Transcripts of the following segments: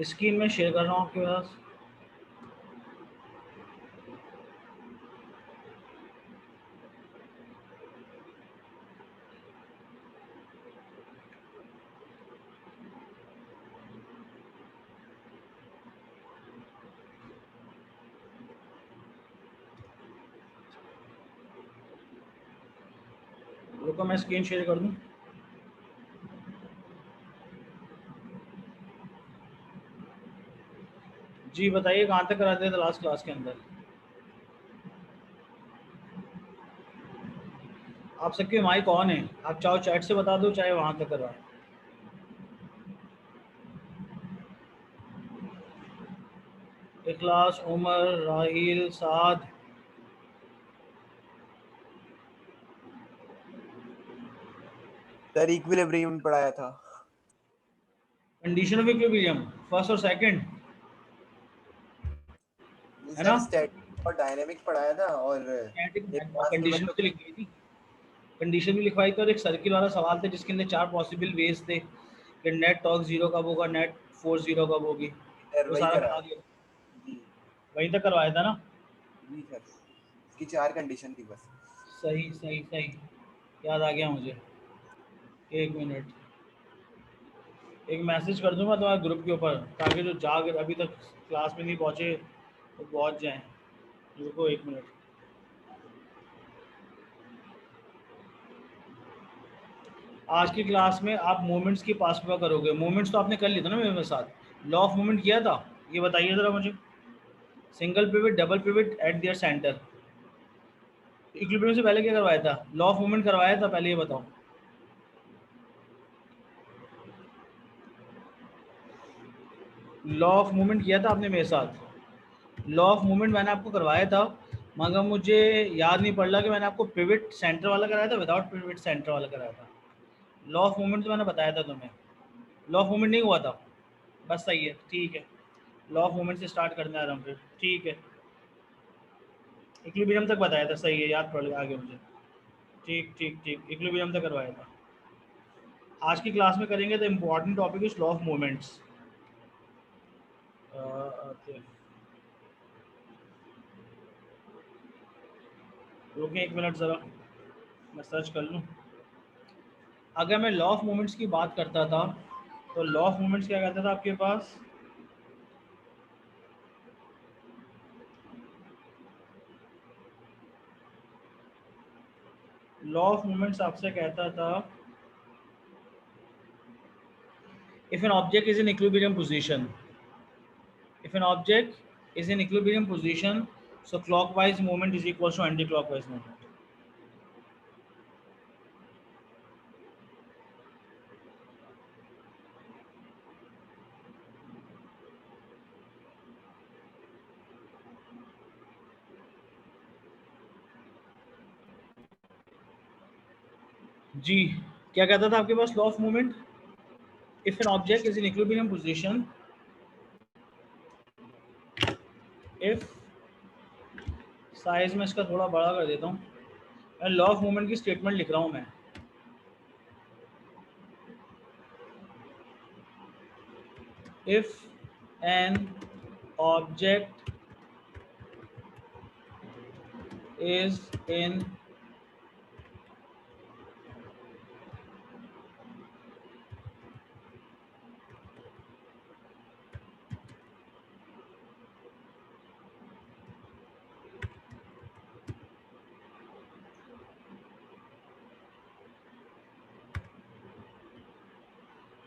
Screen में share कर रहा हूँ आपके पास। रुको मैं स्क्रीन शेयर कर दूँ। जी बताइए कहाँ तक कराते थे लास्ट क्लास के अंदर? आप सबके माइक ऑन है, आप चाहो चैट से बता दो चाहे वहाँ तक करवाएं। इखलास, उमर, राहिल, साद। सर इक्विलिब्रियम पढ़ाया था। कंडीशन ऑफ इक्विलिब्रियम फर्स्ट और सेकंड है ना? सर स्टैटिक और डायनेमिक पढ़ाया था और कंडीशन तो लिखी थी, कंडीशन भी लिखवाई थी और एक सर्किल वाला सवाल था जिसके अंदर 4 पॉसिबल वेज थे कि नेट टॉर्क 0 कब होगा, नेट फोर्स 0 कब होगी। सर वो वही सारा करा करा दिया, जी। वहीं तक करवाया था ना? जी सर, इसकी 4 कंडीशन थी बस। सही सही सही, याद आ गया मुझे। एक मिनट, एक मैसेज कर दूंगा तुम्हारे ग्रुप के ऊपर ताकि जो जाग अभी तक क्लास में नहीं पहुँचे तो पहुँच जाएं। रुको एक मिनट। आज की क्लास में आप मोमेंट्स की पास पेपर करोगे। मोमेंट्स तो आपने कर लिया था ना मेरे साथ, लॉ ऑफ मोमेंट किया था, ये बताइए ज़रा मुझे। Single pivot, double pivot eight there centre. Equilibrium से पहले क्या करवाया था? लॉ ऑफ मोमेंट करवाया था पहले, ये बताओ। लॉ ऑफ मूवमेंट किया था आपने मेरे साथ? लॉ ऑफ मूवमेंट मैंने आपको करवाया था, मगर मुझे याद नहीं पड़ रहा कि मैंने आपको पिवट सेंटर वाला कराया था विदाउट पिवट सेंटर वाला कराया था। लॉ ऑफ मूवमेंट तो मैंने बताया था तुम्हें। लॉ ऑफ मूवमेंट नहीं हुआ था? बस सही है, ठीक है। लॉ ऑफ मूवमेंट से स्टार्ट करना है हम फिर, ठीक है। इक्विलिब्रियम तक बताया था, सही है, याद पड़ गया आगे मुझे। ठीक ठीक ठीक, इक्विलिब्रियम तक करवाया था। आज की क्लास में करेंगे the important topic is law of movements. रुकें एक मिनट ज़रा, मैं सर्च कर लूँ। अगर मैं लॉ ऑफ मूवमेंट्स की बात करता था तो लॉ ऑफ मूवमेंट्स क्या कहता था आपके पास? लॉ ऑफ मूवमेंट्स आपसे कहता था if an object is in equilibrium position, if an object is in equilibrium position, so clockwise movement is equals to anti-clockwise movement. जी, क्या कहता था आपके पास law of movement? If an object is in equilibrium position, if size में इसका थोड़ा बड़ा कर देता हूँ, मैं लॉ ऑफ मूवमेंट की स्टेटमेंट लिख रहा हूँ मैं। If an object is in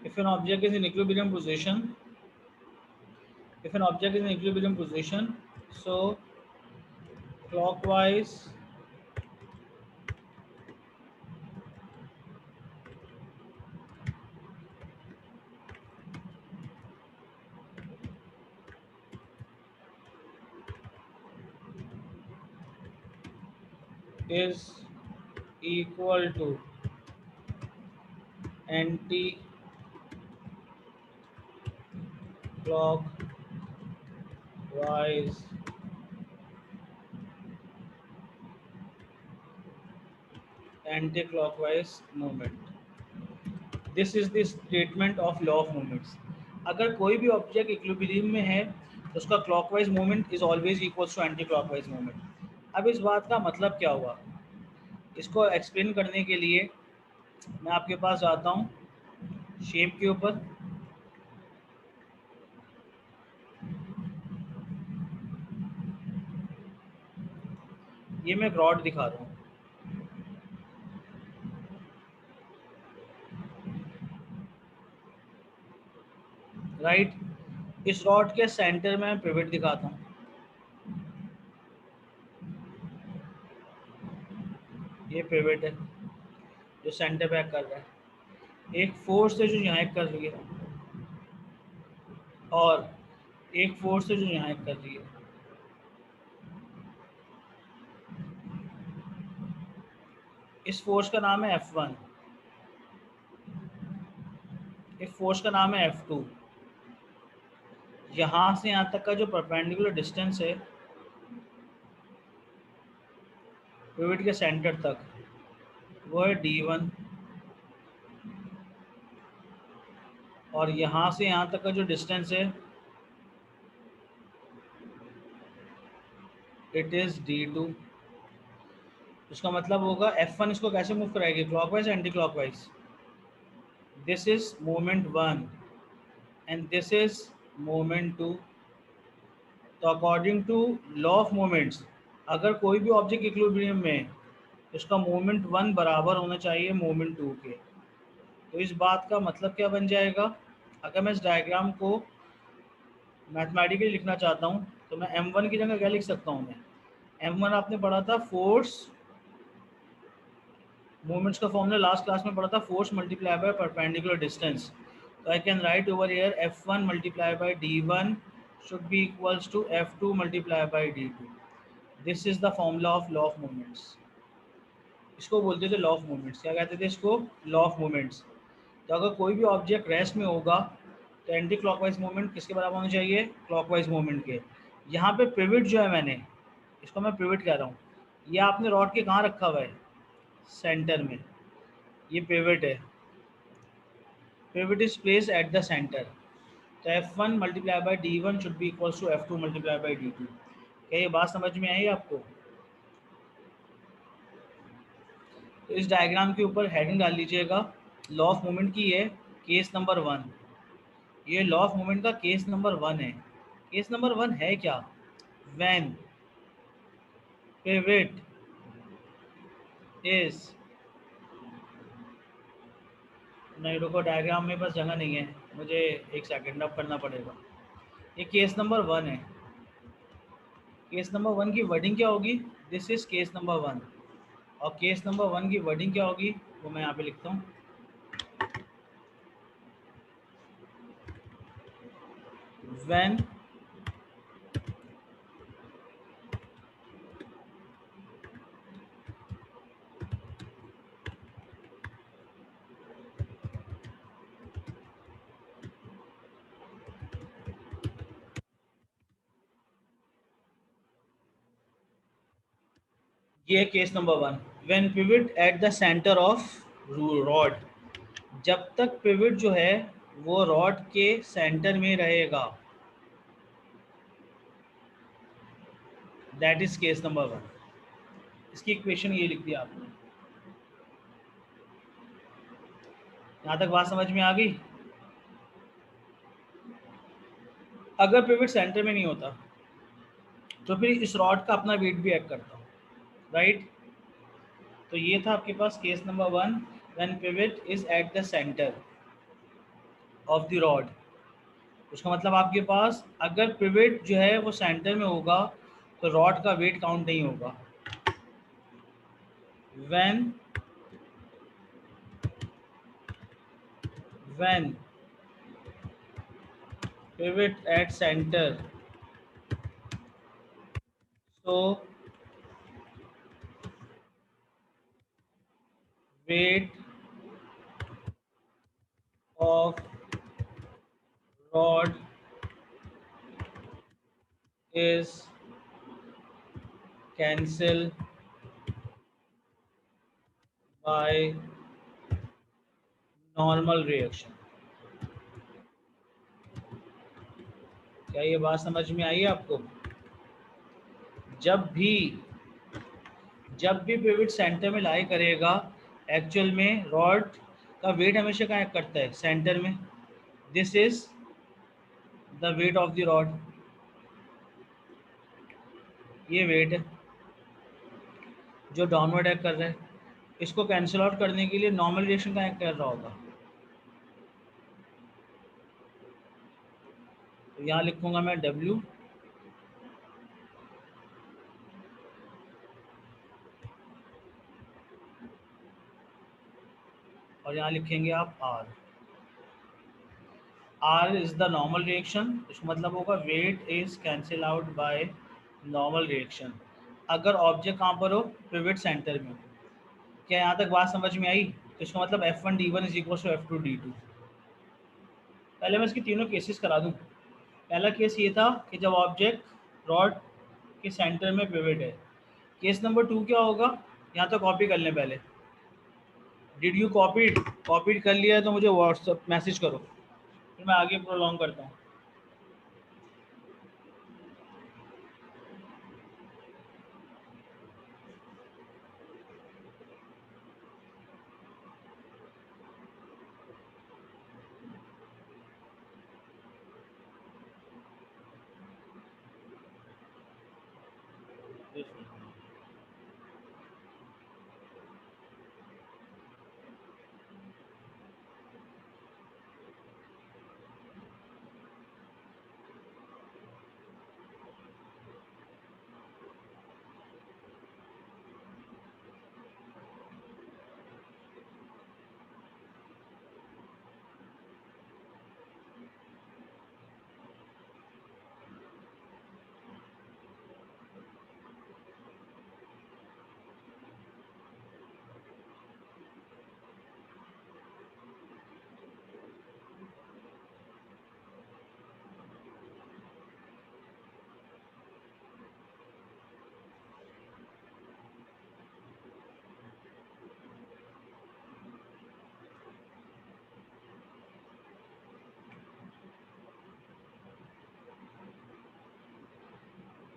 if an object is in equilibrium position, if an object is in equilibrium position, so clockwise is equal to anti clockwise movement. This is the statement of law of movements. अगर कोई भी object equilibrium में है तो उसका clockwise movement is always equals to anti clockwise movement. अब इस बात का मतलब क्या हुआ, इसको एक्सप्लेन करने के लिए मैं आपके पास आता हूँ शेप के ऊपर। ये मैं एक रॉड दिखा रहा हूँ, राइट। इस रॉड के सेंटर में पिवट दिखाता हूँ, ये पिवट है जो सेंटर पे कर रहा है। एक फोर्स है जो यहाँ एक कर रही है और एक फोर्स है जो यहाँ एक कर रही है। इस फोर्स का नाम है F1, इस फोर्स का नाम है F2। यहाँ से यहाँ तक का जो परपेंडिकुलर डिस्टेंस है पिवट के सेंटर तक, वो है D1। और यहाँ से यहाँ तक का जो डिस्टेंस है इट इज़ D2। इसका मतलब होगा F1 इसको कैसे मूव कराएगी, clockwise anticlockwise. This is moment 1 and this is moment 2। तो according to law of moments, अगर कोई भी ऑब्जेक्ट इक्विलिब्रियम में है उसका मोमेंट 1 बराबर होना चाहिए मोमेंट 2 के। तो इस बात का मतलब क्या बन जाएगा, अगर मैं इस डायग्राम को मैथमेटिकली लिखना चाहता हूँ तो मैं M1 की जगह क्या लिख सकता हूँ, मैं M1 आपने पढ़ा था फोर्स, मोमेंट्स का फॉर्मूला लास्ट क्लास में पढ़ा था, force multiply by perpendicular distance. तो I can write over here F1 multiply by D1 should be equals to F2 multiply by D2। This is the formula of law of moments. इसको बोलते थे law of moments. क्या कहते थे इसको, law of moments. तो अगर कोई भी ऑब्जेक्ट रेस्ट में होगा तो एंटी क्लॉकवाइज मूवमेंट किसके बराबर होना चाहिए, क्लॉकवाइज मूवमेंट के। यहाँ पे पिवट जो है, मैंने इसको मैं पिवट कह रहा हूँ, ये आपने रॉड के कहाँ रखा हुआ है, सेंटर में। ये पिवट है, pivot is place at the centre. तो F1 multiply by D1 should be equals to F2 multiply by D2। क्या ये बात समझ में आई आपको। तो इस डायग्राम के ऊपर हेडिंग डाल लीजिएगा, लॉ ऑफ मूवमेंट की है केस नंबर 1। ये लॉ ऑफ मूवमेंट का केस नंबर 1 है। केस नंबर 1 है क्या, व्हेन पिवट इज, नहीं रुको, डायग्राम में बस जगह नहीं है, मुझे एक सेकंड अप करना पड़ेगा। ये केस नंबर 1 है। केस नंबर 1 की वर्डिंग क्या होगी, दिस इज केस नंबर 1। और केस नंबर 1 की वर्डिंग क्या होगी वो मैं यहाँ पे लिखता हूँ, व्हेन ये case number 1, when pivot eight the centre of rod. जब तक पिवट जो है वो रॉड के सेंटर में रहेगा, दैट इज केस नंबर 1। इसकी इक्वेशन ये लिख दिया आपने। यहाँ तक बात समझ में आ गई। अगर पिवट सेंटर में नहीं होता तो फिर इस रॉड का अपना वेट भी ऐड करता, राइट। तो ये था आपके पास case number 1, when pivot is at the centre of the rod. उसका मतलब आपके पास अगर पिवट जो है वो सेंटर में होगा तो रॉड का वेट काउंट नहीं होगा। When when pivot at center, so weight of rod is cancelled by normal reaction। क्या ये बात समझ में आई आपको? जब भी पिवट सेंटर में लाई करेगा, एक्चुअल में रॉड का वेट हमेशा कहाँ करता है? सेंटर में। This is the weight of the rod, ये वेट है जो डाउनवर्ड एक्ट कर रहा है। इसको कैंसिल आउट करने के लिए नॉर्मल रिएक्शन का एक्ट कर रहा होगा। तो यहाँ लिखूंगा मैं W, और यहाँ लिखेंगे आप R। R is the normal reaction, इसका मतलब होगा weight is cancel out by normal reaction. अगर ऑब्जेक्ट कहाँ पर हो? पिवट सेंटर में। क्या यहाँ तक बात समझ में आई? तो इसका मतलब F1D1 is equal to F2D2। पहले मैं इसकी तीनों केसेस करा दूँ। पहला केस ये था कि जब ऑब्जेक्ट रॉड के सेंटर में पिवट है। केस नंबर 2 क्या होगा? यहाँ तो कॉपी कर लें पहले। डिड यू कॉपीड कर लिया है तो मुझे व्हाट्सएप मैसेज करो, फिर मैं आगे प्रोलॉन्ग करता हूँ।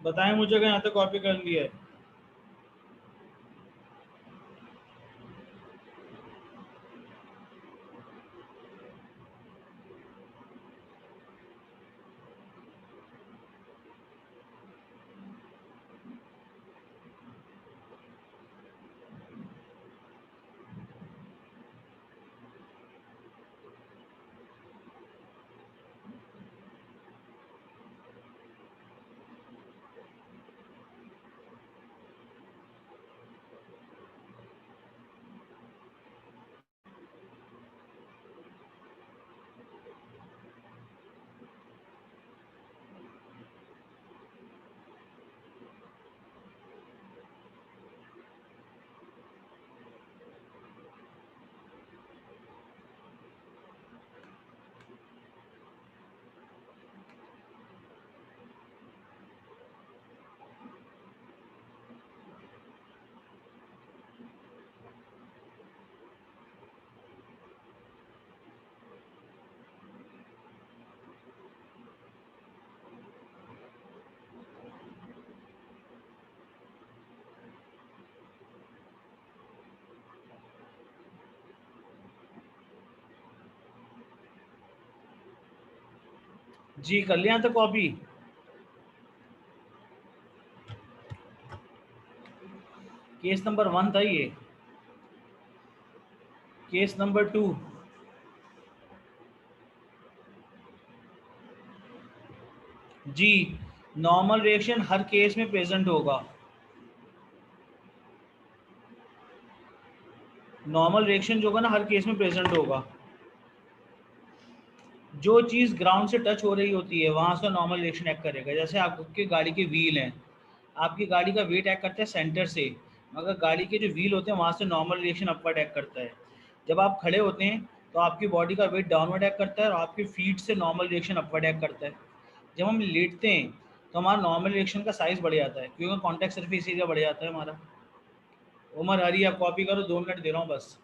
बताएं मुझे अगर यहाँ तक कॉपी कर लिया है। जी कर लिया यहाँ तक कॉपी? केस नंबर 1 था ये। केस नंबर 2, जी नॉर्मल रिएक्शन हर केस में प्रेजेंट होगा। नॉर्मल रिएक्शन जो होगा ना हर केस में प्रेजेंट होगा। जो चीज़ ग्राउंड से टच हो रही होती है वहाँ से नॉर्मल रिएक्शन एक्ट करेगा। जैसे आपकी गाड़ी के व्हील हैं, आपकी गाड़ी का वेट एक्ट करता है सेंटर से, मगर गाड़ी के जो व्हील होते हैं वहाँ से नॉर्मल रिएक्शन अपवर्ड एक्ट करता है। जब आप खड़े होते हैं तो आपकी बॉडी का वेट डाउनवर्ड एक्ट करता है और आपकी फीट से नॉर्मल रिएक्शन अपवर्ड एक्ट करता है। जब हम लेटते हैं तो हमारा नॉर्मल रिएक्शन का साइज़ बढ़ जाता है क्योंकि कॉन्टैक्ट सरफेस एरिया बढ़ जाता है हमारा। उमर हरी आप कॉपी करो, 2 मिनट दे रहा हूँ बस।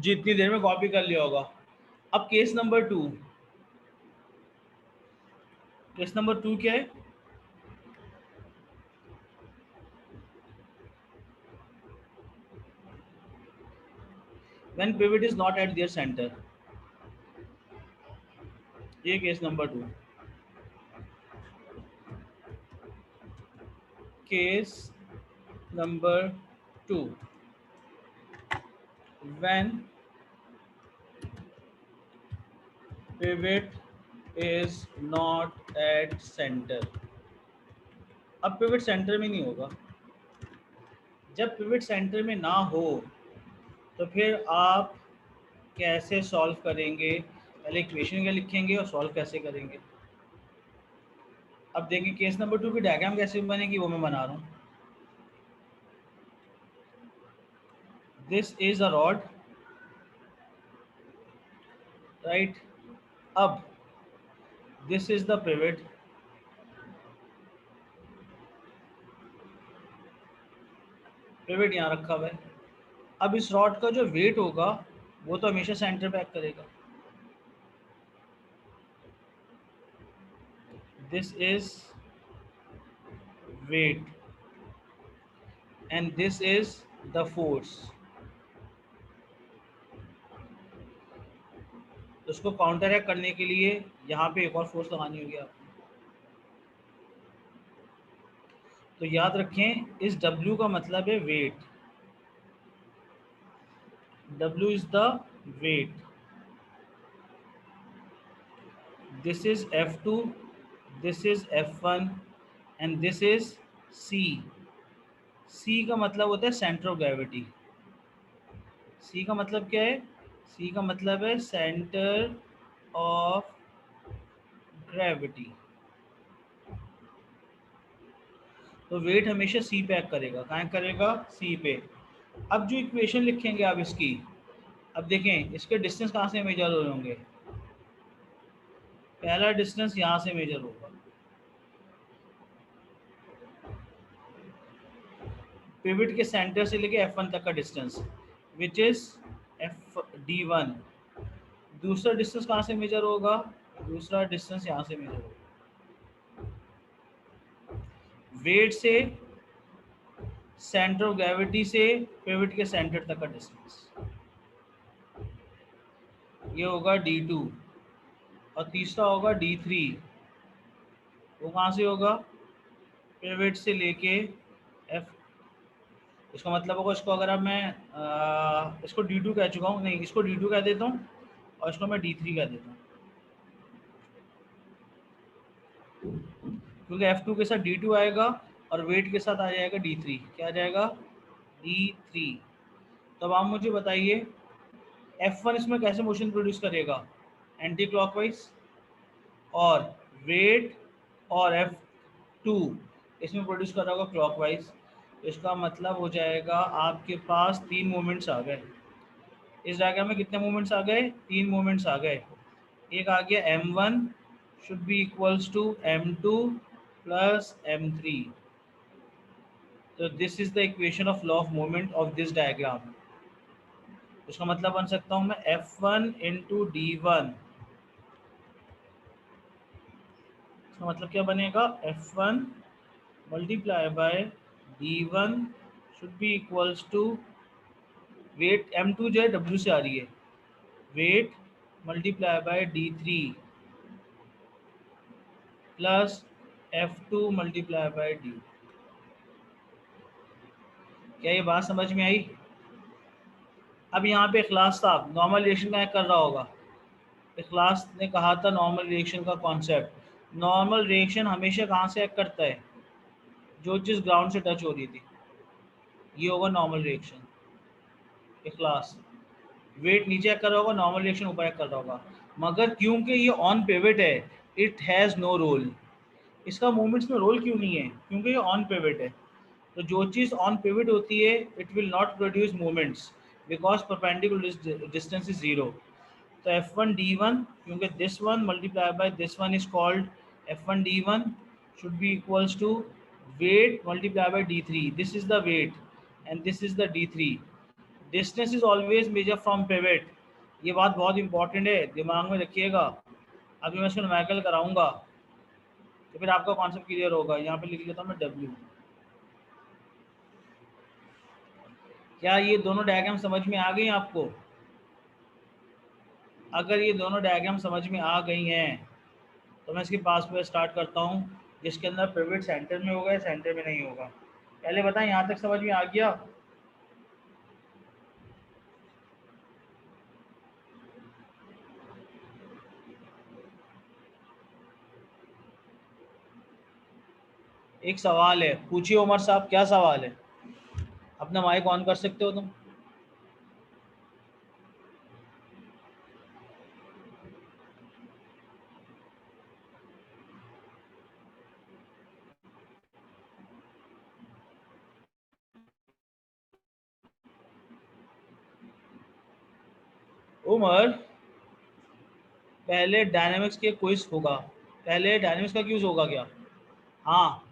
जितनी देर में कॉपी कर लिया होगा। अब केस नंबर 2, केस नंबर 2 क्या है? When pivot is not at there centre. ये case number 2। Case number 2, when pivot is not at centre. अब पिवट सेंटर में नहीं होगा। जब पिवट सेंटर में ना हो तो फिर आप कैसे सॉल्व करेंगे? पहले इक्वेशन क्या लिखेंगे और सॉल्व कैसे करेंगे? अब देखिए केस नंबर 2 की डायग्राम कैसे बनेगी वो मैं बना रहा हूँ। This is a rod, right. अब this is the pivot, pivot यहाँ रखा हुआ है। अब इस रॉड का जो वेट होगा वो तो हमेशा सेंटर पे एक्ट करेगा। This is weight and this is the force. तो उसको काउंटर एक्ट करने के लिए यहाँ पे एक और फोर्स लगानी होगी आपको। तो याद रखें इस W का मतलब है weight. W is the weight. This is F2, this is F1 and this is C। C का मतलब होता है सेंटर ऑफ ग्रेविटी। C का मतलब क्या है? C का मतलब है सेंटर ऑफ ग्रेविटी। तो वेट हमेशा C पे एक्ट करेगा। कहाँ करेगा? C पे। अब जो इक्वेशन लिखेंगे आप इसकी, अब देखें इसके डिस्टेंस कहाँ से मेजर हो होंगे। पहला डिस्टेंस यहाँ से मेजर होगा, पिवट के सेंटर से लेके F1 तक का डिस्टेंस विच इज FD1। दूसरा डिस्टेंस कहाँ से मेजर होगा? दूसरा डिस्टेंस यहाँ से मेजर होगा, वेट से सेंटर ऑफ ग्रेविटी से पिवट के सेंटर तक का डिस्टेंस, ये होगा D2। और तीसरा होगा D3, वो कहाँ से होगा? पिवट से लेके F। इसका मतलब होगा इसको अगर अब मैं इसको D2 कह चुका हूँ, नहीं इसको D2 कह देता हूँ और इसको मैं D3 कह देता हूँ, क्योंकि F2 के साथ D2 आएगा और वेट के साथ आ जाएगा D3। क्या आ जाएगा? D3। तो अब आप मुझे बताइए F1 इसमें कैसे मोशन प्रोड्यूस करेगा? Anti clockwise. और वेट और F2 इसमें प्रोड्यूस कर रहा होगा क्लॉकवाइज। इसका मतलब हो जाएगा आपके पास 3 मोमेंट्स आ गए। इस डायग्राम में कितने मोमेंट्स आ गए? 3 मोमेंट्स आ गए। एक आ गया M1 should be equals to M2 plus M3। तो this is the equation of law of moment of this diagram. इसका मतलब बन सकता हूँ मैं F1 इंटू D1। इसका मतलब क्या बनेगा? F1 multiply by D1 should be equals to weight M2 जो है W से आ रही है, weight multiply by D3 plus F2 multiply by D। क्या ये बात समझ में आई? अब यहाँ पे इखलास साहब नॉर्मल रिएक्शन का कर रहा होगा। इखलास ने कहा था नॉर्मल रिएक्शन का कॉन्सेप्ट। नॉर्मल रिएक्शन हमेशा कहाँ से एक्ट करता है? जो चीज़ ग्राउंड से टच हो रही थी, ये होगा नॉर्मल रिएक्शन। इखलास वेट नीचे एक्ट कर रहा होगा, नॉर्मल रिएक्शन ऊपर एक्ट कर रहा होगा। मगर क्योंकि ये ऑन पिवट है, इट हैज़ नो रोल। इसका मूवमेंट्स में रोल क्यों नहीं है? क्योंकि ये ऑन पिवट है। तो जो चीज़ ऑन पिवट होती है it will not produce movements because perpendicular distance is zero. तो F1 D1, क्योंकि this one multiply by this one is called F1 D1 should be equals to weight multiplied by D3. This is the weight and this is the D3. Distance is always measure from pivot. ये बात बहुत important है, दिमाग में रखिएगा। अभी मैं इसको न्यूमेरिकल कराऊंगा तो फिर आपका कॉन्सेप्ट क्लियर होगा। यहाँ पे लिख लेता हूँ मैं W। क्या ये दोनों डायग्राम समझ में आ गई आपको? अगर ये दोनों डायग्राम समझ में आ गई हैं तो मैं इसके पास पे स्टार्ट करता हूँ, जिसके अंदर पिवट सेंटर में होगा या सेंटर में नहीं होगा। पहले बताएं, यहाँ तक समझ में आ गया? एक सवाल है, पूछिए उमर साहब, क्या सवाल है? अपना माइक ऑन कर सकते हो तुम? उमर, पहले डायनामिक्स के क्विज होगा। पहले डायनामिक्स का क्विज होगा क्या? हाँ।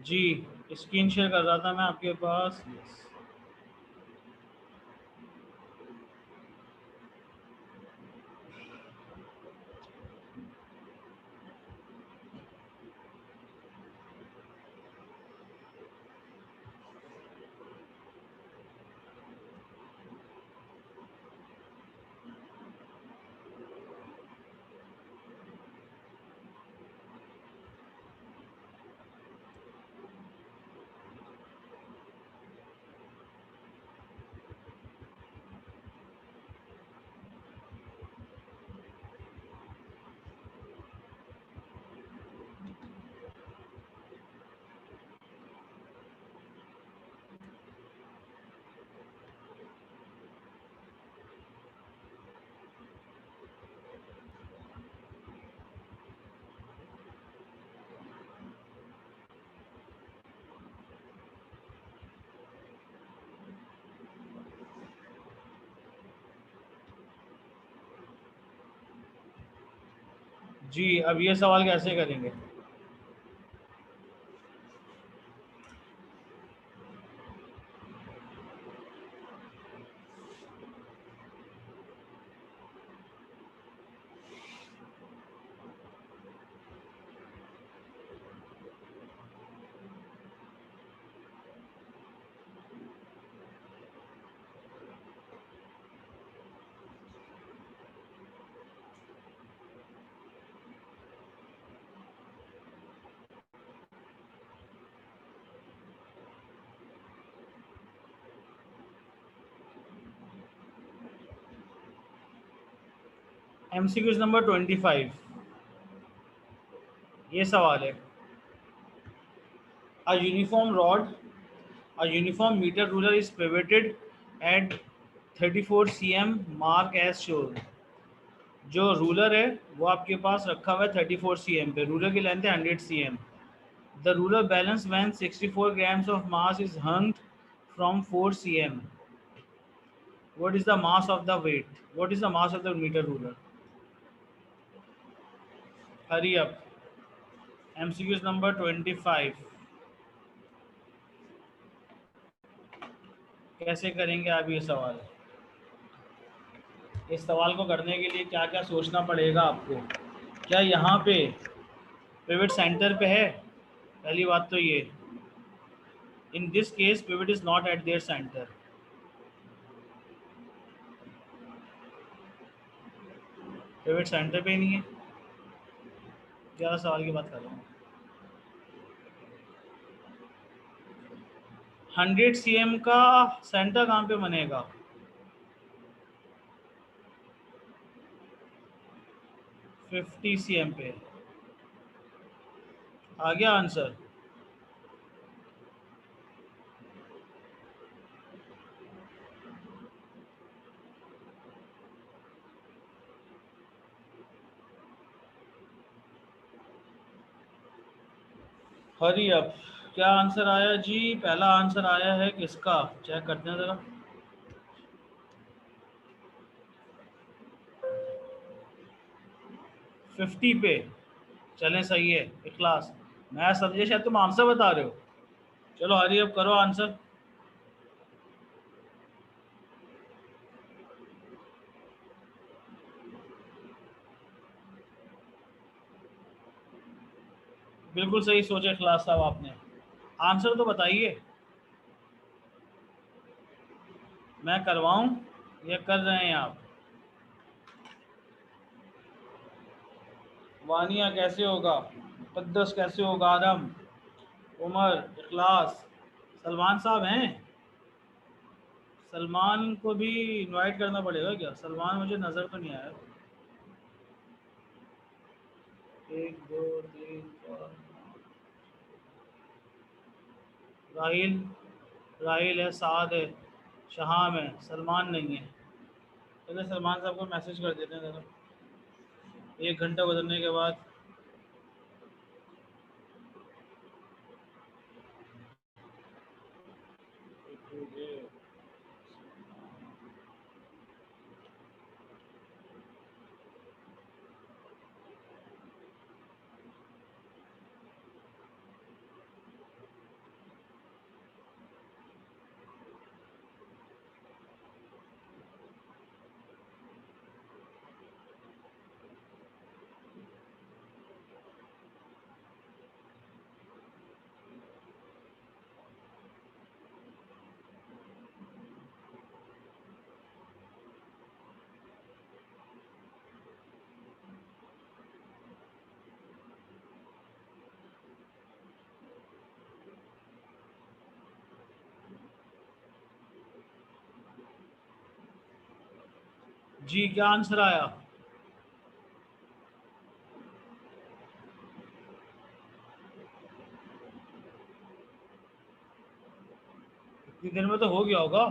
जी, स्क्रीन शेयर कर रहा था मैं आपके पास। यस। जी, अब ये सवाल कैसे करेंगे? MCQ नंबर 25, ये सवाल है। A uniform rod, a uniform meter ruler is pivoted at 34 cm mark as shown. जो रूलर है वो आपके पास रखा हुआ है 34 cm पे। रूलर की लेंथ है 100 cm. The ruler balance when 64 grams of mass is hung from 4 cm. What is the mass of the weight? What is the mass of the meter ruler? Hurry up. MCQs number 25. कैसे करेंगे आप ये सवाल? इस सवाल को करने के लिए क्या क्या सोचना पड़ेगा आपको? क्या यहाँ पे पिवट सेंटर पे है? पहली बात तो ये, in this case pivot is not at there centre. Pivot centre पे ही नहीं है। ज़्यादा सवाल की बात कर रहा हूँ। 100 cm का सेंटर कहाँ पे बनेगा? 50 cm पे। आ गया आंसर? Hurry up. क्या आंसर आया जी? पहला आंसर आया है किसका? चेक करते हैं ज़रा। 50 पे। चलें, सही है। इखलास, मैं समझे शायद तुम आंसर बता रहे हो। चलो हरी अप करो आंसर। बिल्कुल सही सोचे इखलास साहब आपने। आंसर तो बताइए। मैं करवाऊं या कर रहे हैं आप? वानिया कैसे होगा? मुक़द्दस कैसे होगा? आदम, उमर, इखलास, सलमान साहब हैं? सलमान को भी इनवाइट करना पड़ेगा क्या? सलमान मुझे नज़र तो नहीं आया। 1 2 3 4। राहिल, राहिल है, साद है, शहाम है, सलमान नहीं है। चलो सलमान साहब को मैसेज कर देते हैं ज़रा, 1 घंटा गुजरने के बाद। जी क्या आंसर आया? इतनी देर में तो हो गया होगा।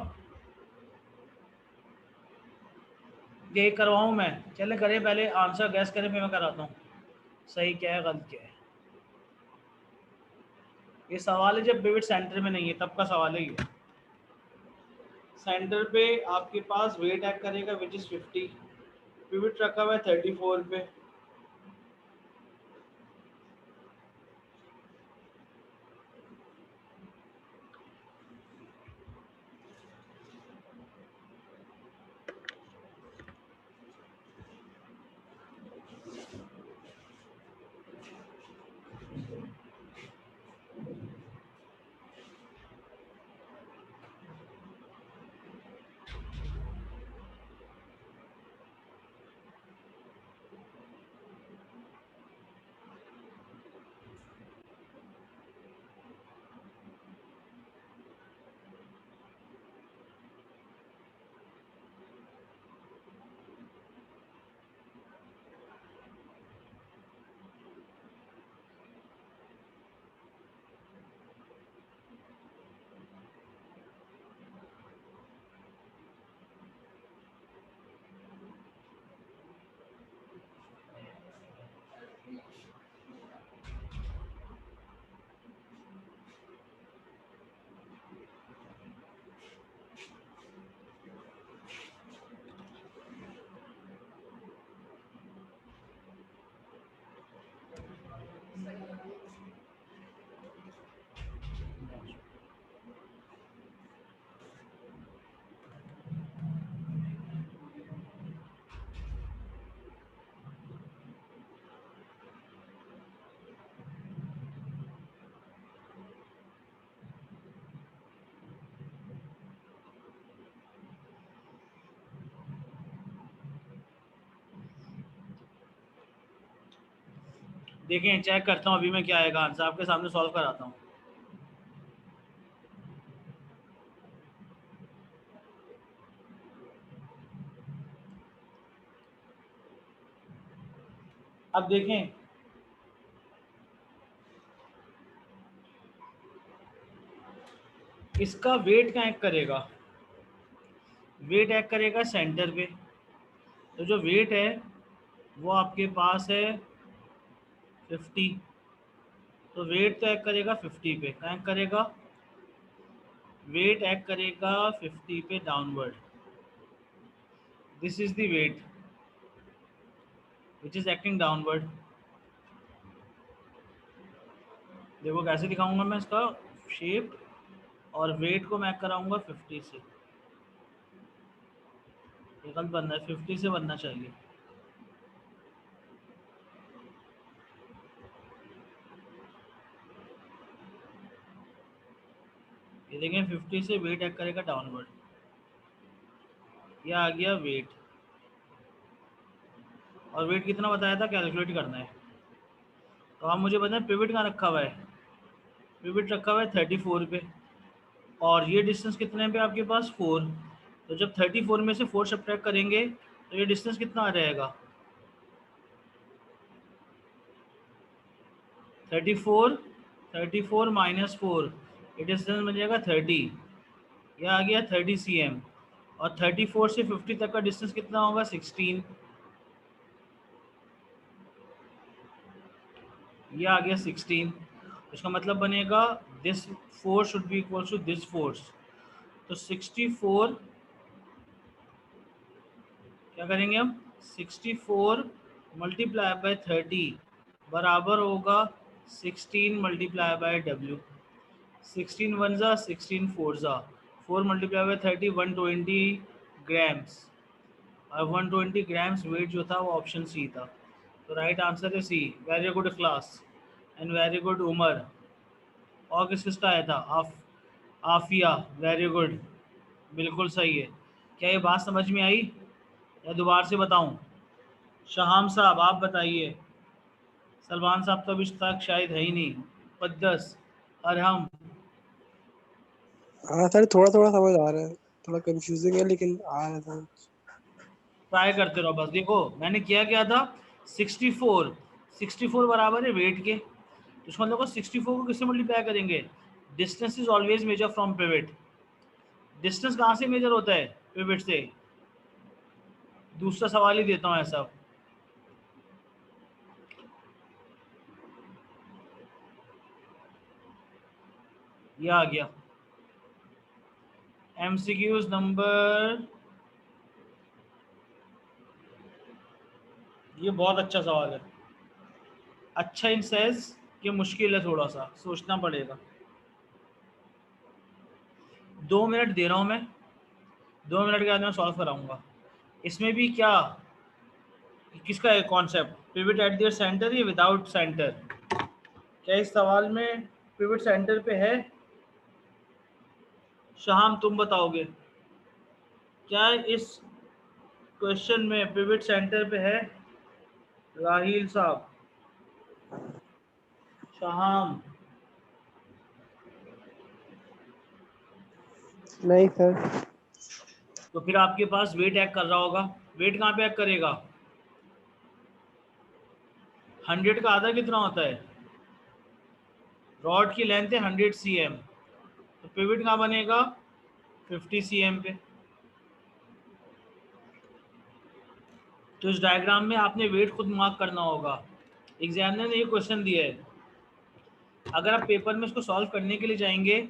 ये करवाऊं मैं? चले करें, पहले आंसर गैस करें फिर मैं कराता हूँ सही क्या है गलत क्या है। ये सवाल है जब पिवट सेंटर में नहीं है तब का सवाल है ये। सेंटर पे आपके पास वेट एक्ट करेगा विच इज 50, पिवट रखा हुआ है 34 पे। देखें चेक करता हूँ अभी मैं क्या आएगा आंसर, आपके सामने सॉल्व कराता हूँ। अब देखें इसका वेट क्या एक्ट करेगा, वेट एक्ट करेगा सेंटर पे। तो जो वेट है वो आपके पास है 50, तो वेट तो एक्ट करेगा 50 पे, क्या एक्ट करेगा, वेट एक्ट करेगा 50 पे downward. This is the weight which is acting downward. देखो कैसे दिखाऊंगा मैं इसका शेप, और वेट को मैं कराऊंगा 50 से। ये गलत बनना है, 50 से बनना चाहिए। ये देखें 50 से वेट एक्ट करेगा डाउनवर्ड, ये आ गया वेट। और वेट कितना बताया था, कैलकुलेट करना है। तो आप मुझे बताएं पिवट कहाँ रखा हुआ है, पिवट रखा हुआ है 34 पे, और ये डिस्टेंस कितने पे आपके पास 4। तो जब 34 में से 4 सब्ट्रैक्ट करेंगे तो ये डिस्टेंस कितना आ रहेगा, 34, 34 माइनस 4, ये डिस्टेंस मिल जाएगा 30, ये आ गया 30 cm। और 34 से 50 तक का डिस्टेंस कितना होगा 16, ये आ गया 16। इसका मतलब बनेगा this force should be equal to this force. तो 64 क्या करेंगे हम, 64 मल्टीप्लाई बाय 30 बराबर होगा 16 मल्टीप्लाई बाय डब्ल्यू। 16 वन ज़ा 16 फोर ज़ा, 4 मल्टीप्लाई बाय 30 120 ग्राम्स, और 120 ग्राम्स वेट जो था वो ऑप्शन सी था। तो राइट आंसर है C. Very good class and very good Umar. और किस किसका आया था, आफिया, वेरी गुड, बिल्कुल सही है। क्या ये बात समझ में आई या दोबारा से बताऊं? शहाम साहब आप बताइए। सलमान साहब तो अभी तक शायद है ही नहीं। मुक़द्दस, अरहम। हाँ सर, थोड़ा थोड़ा समझ आ रहा है, थोड़ा कंफ्यूजिंग है लेकिन आ रहा है समझ। ट्राई करते रहो बस। देखो मैंने किया क्या था, 64 बराबर है वेट के, तो इसका मतलब 64 को किससे मल्टीप्लाई करेंगे, distance is always measure from pivot. Distance कहाँ से मेजर होता है, पिवट से। दूसरा सवाल ही देता हूँ ऐसा, ये आ गया एमसीक्यूज नंबर, ये बहुत अच्छा सवाल है। अच्छा इन सेंस कि मुश्किल है, थोड़ा सा सोचना पड़ेगा। 2 मिनट दे रहा हूँ मैं, 2 मिनट के बाद मैं सॉल्व कराऊंगा। इसमें भी क्या, किसका है concept, pivot eight there centre या विदाउट सेंटर। क्या इस सवाल में पिवट सेंटर पे है, शाम तुम बताओगे, क्या इस क्वेश्चन में पिवट सेंटर पे है, राहील साहब, शाम। नहीं सर। तो फिर आपके पास वेट एक्ट कर रहा होगा, वेट कहाँ पे एक्ट करेगा, 100 का आधा कितना होता है, रॉड की लेंथ है 100 cm, तो पिवट कहाँ बनेगा 50 cm पे। तो इस डायग्राम में आपने वेट खुद मार्क करना होगा। एग्जामिनर ने ये क्वेश्चन दिया है, अगर आप पेपर में इसको सॉल्व करने के लिए जाएंगे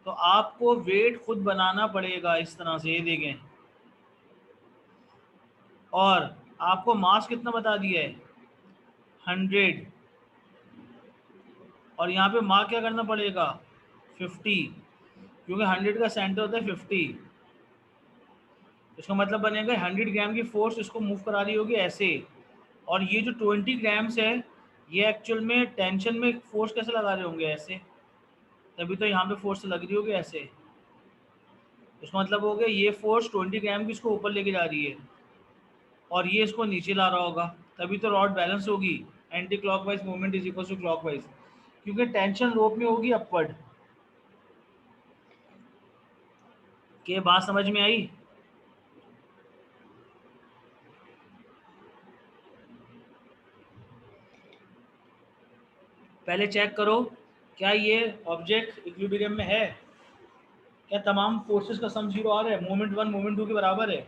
तो आपको वेट खुद बनाना पड़ेगा इस तरह से, ये देखें, और आपको मास कितना बता दिया है 100, और यहाँ पे मार्क क्या करना पड़ेगा 50, क्योंकि 100 का सेंटर होता है 50। इसका मतलब बनेगा 100 ग्राम की फोर्स इसको मूव करा रही होगी ऐसे, और ये जो 20 ग्राम्स है ये एक्चुअल में टेंशन में फोर्स कैसे लगा रहे होंगे ऐसे, तभी तो यहाँ पे फोर्स लग रही होगी ऐसे। इसका मतलब हो गया ये फोर्स 20 ग्राम की इसको ऊपर लेके जा रही है और ये इसको नीचे ला रहा होगा, तभी तो रॉड बैलेंस होगी। Anti clockwise movement is equal to clockwise, क्योंकि टेंशन रोप में होगी अपवर्ड। के बात समझ में आई। पहले चेक करो क्या ये ऑब्जेक्ट इक्विलिब्रियम में है, क्या तमाम फोर्सेस का सम 0 आ रहा है, मोमेंट 1 मोमेंट 2 के बराबर है।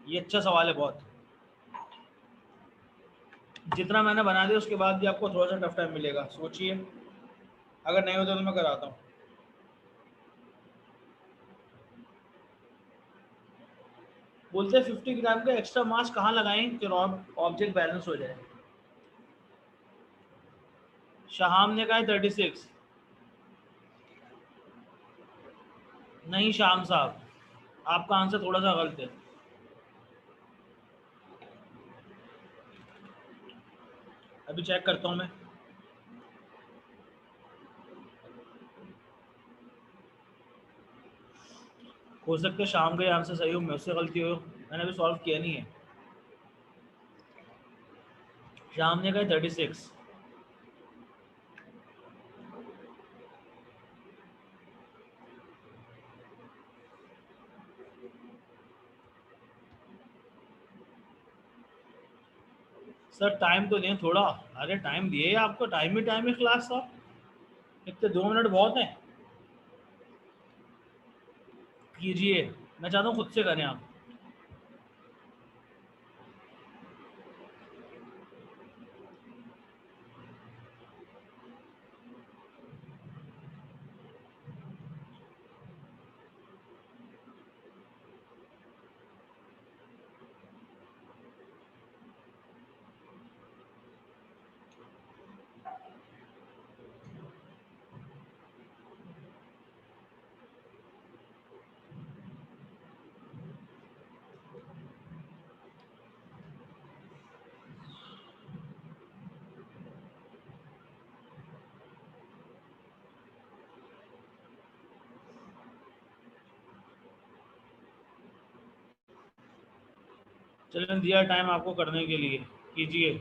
ये अच्छा सवाल है बहुत। जितना मैंने बना दिया उसके बाद भी आपको थोड़ा सा टफ टाइम मिलेगा, सोचिए, अगर नहीं होता तो मैं कराता हूँ। बोलते हैं 50 ग्राम का एक्स्ट्रा मास कहाँ लगाएं कि ऑब्जेक्ट बैलेंस हो जाए। शाहाम ने कहा है 36। नहीं शाम साहब, आपका आंसर थोड़ा सा गलत है। अभी चेक करता हूँ मैं। हो सकता है शाम का आंसर सही हो, मुझसे गलती हो, मैंने अभी सॉल्व किया नहीं है। शाम ने कहा 36। सर टाइम तो दें थोड़ा, अरे टाइम दिए आपको, टाइम ही क्लास साहब, इतने 2 मिनट बहुत है। कीजिए, मैं चाहता हूँ खुद से करें आप। चलें, दिया टाइम आपको करने के लिए, कीजिए।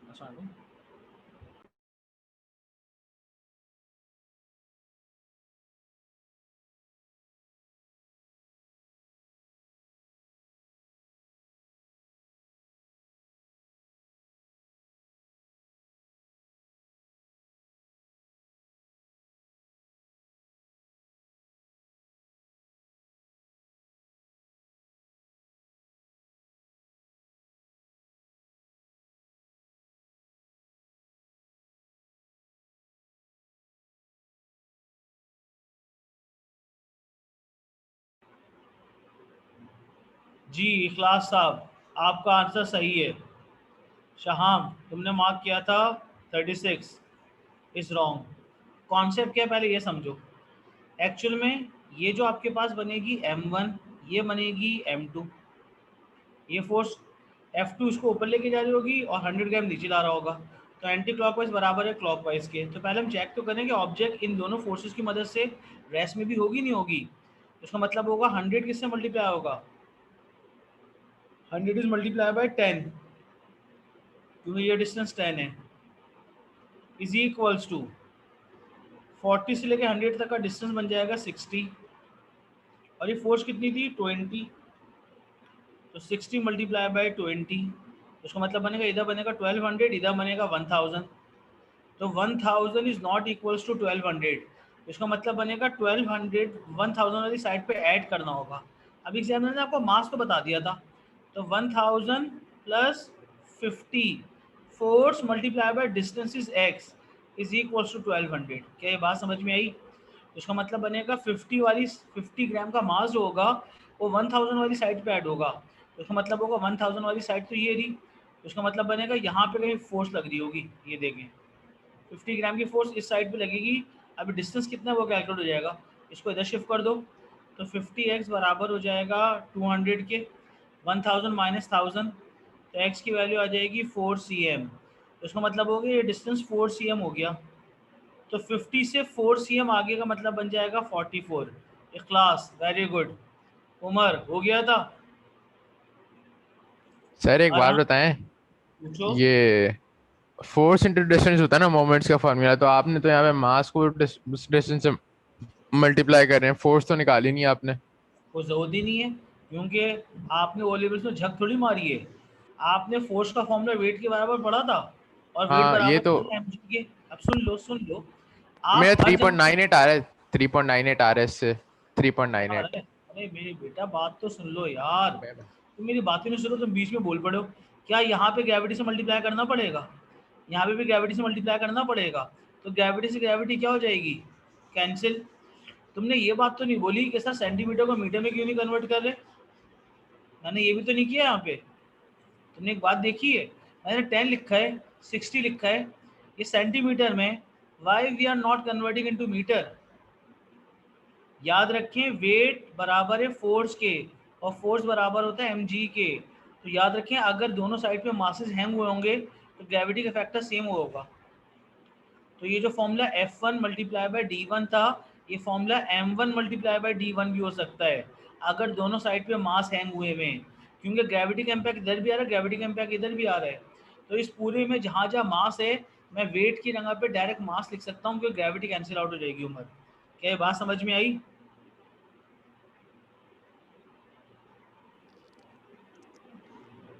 आसान है। जी इखलास साहब, आपका आंसर सही है। शहाम, तुमने मार्क किया था 36 इज रॉन्ग। कॉन्सेप्ट क्या है पहले ये समझो। एक्चुअल में ये जो आपके पास बनेगी M1, ये बनेगी M2। ये फोर्स F2 इसको ऊपर लेके जा रही होगी और 100 ग्राम नीचे ला रहा होगा। तो एंटी क्लॉकवाइज बराबर है क्लॉकवाइज के। तो पहले हम चेक तो करें कि ऑब्जेक्ट इन दोनों फोर्सेस की मदद से रेस्ट में भी होगी नहीं होगी। इसका मतलब होगा 100 किससे मल्टीप्लाई होगा, 100 इज मल्टीप्लाई बाय 10, क्योंकि ये डिस्टेंस 10 है, इज इक्वल्स टू 40 से लेकर 100 तक का डिस्टेंस बन जाएगा 60, और ये फोर्स कितनी थी 20। तो 60 मल्टीप्लाई बाय 20, उसका मतलब बनेगा इधर बनेगा 1200, इधर बनेगा 1000। तो 1000 इज नॉट इक्वल्स टू 1200। इसका मतलब बनेगा 1200 1000 वाली साइड पे ऐड करना होगा। अब एग्जामिनर ने आपको मास तो बता दिया था। तो 1000 plus 50 force multiply by distance is x is equals to 1200। क्या ये बात समझ में आई? इसका मतलब बनेगा 50 ग्राम का मास जो होगा वो 1000 वाली साइड पे ऐड होगा। तो इसका मतलब होगा 1000 वाली साइड तो ये रही। इसका मतलब बनेगा यहाँ पे कहीं फोर्स लग रही होगी, ये देखें 50 ग्राम की फोर्स इस साइड पे लगेगी। अभी डिस्टेंस कितना है वो कैलकुलेट हो जाएगा। इसको इधर शिफ्ट कर दो तो 50x बराबर हो जाएगा 200 के, 1000 माइनस 1000, तो x की वैल्यू आ जाएगी 4 cm। तो इसका मतलब हो गया ये डिस्टेंस 4 cm हो गया। तो 50 से 4 cm आगे का मतलब बन जाएगा 44। इखलास, वेरी गुड। उमर, हो गया था? सर एक बात अरहान, बताएं, पूछो। ये फोर्स इंटू डिस्टेंस होता है ना मोमेंट्स का फॉर्मूला, तो आपने तो यहाँ पे मास को डिस्टेंस से मल्टीप्लाई कर रहे हैं, फोर्स तो निकाली नहीं आपने। वो जरूरत ही नहीं है, क्योंकि आपने ओ लेवल्स में झक थोड़ी मारी है। आपने फोर्स का फॉर्मूला वेट के बराबर पढ़ा था, और वेट हाँ ये बराबर तो होता है mg के। अब सुन लो, मेरा आप हर जगह 3.98 आ रहा है, 3.98 आ रहा है इससे, 3.98। अरे अरे मेरी बेटा बात तो सुन लो यार, तुम मेरी बातें नहीं सुनो, तुम बीच में बोल पड़े हो। क्या यहाँ पे ग्रेविटी से मल्टीप्लाई करना पड़ेगा? यहाँ पे भी ग्रेविटी से मल्टीप्लाई करना पड़ेगा। तो ग्रेविटी से ग्रेविटी क्या हो जाएगी, कैंसिल। तुमने ये बात तो नहीं बोली कि सर सेंटीमीटर को मीटर में क्यों नहीं कन्वर्ट कर रहे? मैंने ये भी तो नहीं किया यहाँ पे। तुमने एक बात देखी है, मैंने 10 लिखा है, 60 लिखा है, ये सेंटीमीटर में। Why we are not converting into metre? याद रखें वेट बराबर है फोर्स के, और फोर्स बराबर होता है mg के। तो याद रखें अगर दोनों साइड पे मासेस हैंग हुए होंगे तो ग्रेविटी का फैक्टर सेम होगा। तो ये जो formula F1 multiply by D1 था, ये formula M1 multiply by D1 भी हो सकता है अगर दोनों साइड पे मास हैंग हुए हुए हैं, क्योंकि ग्रेविटी का इम्पैक्ट इधर भी आ रहा है, ग्रेविटी का इम्पैक्ट इधर भी आ रहा है। तो इस पूरे में जहाँ जहाँ मास है, मैं वेट की जगह पे डायरेक्ट मास लिख सकता हूँ, क्योंकि ग्रेविटी कैंसिल आउट हो जाएगी। उम्र, क्या ये बात समझ में आई?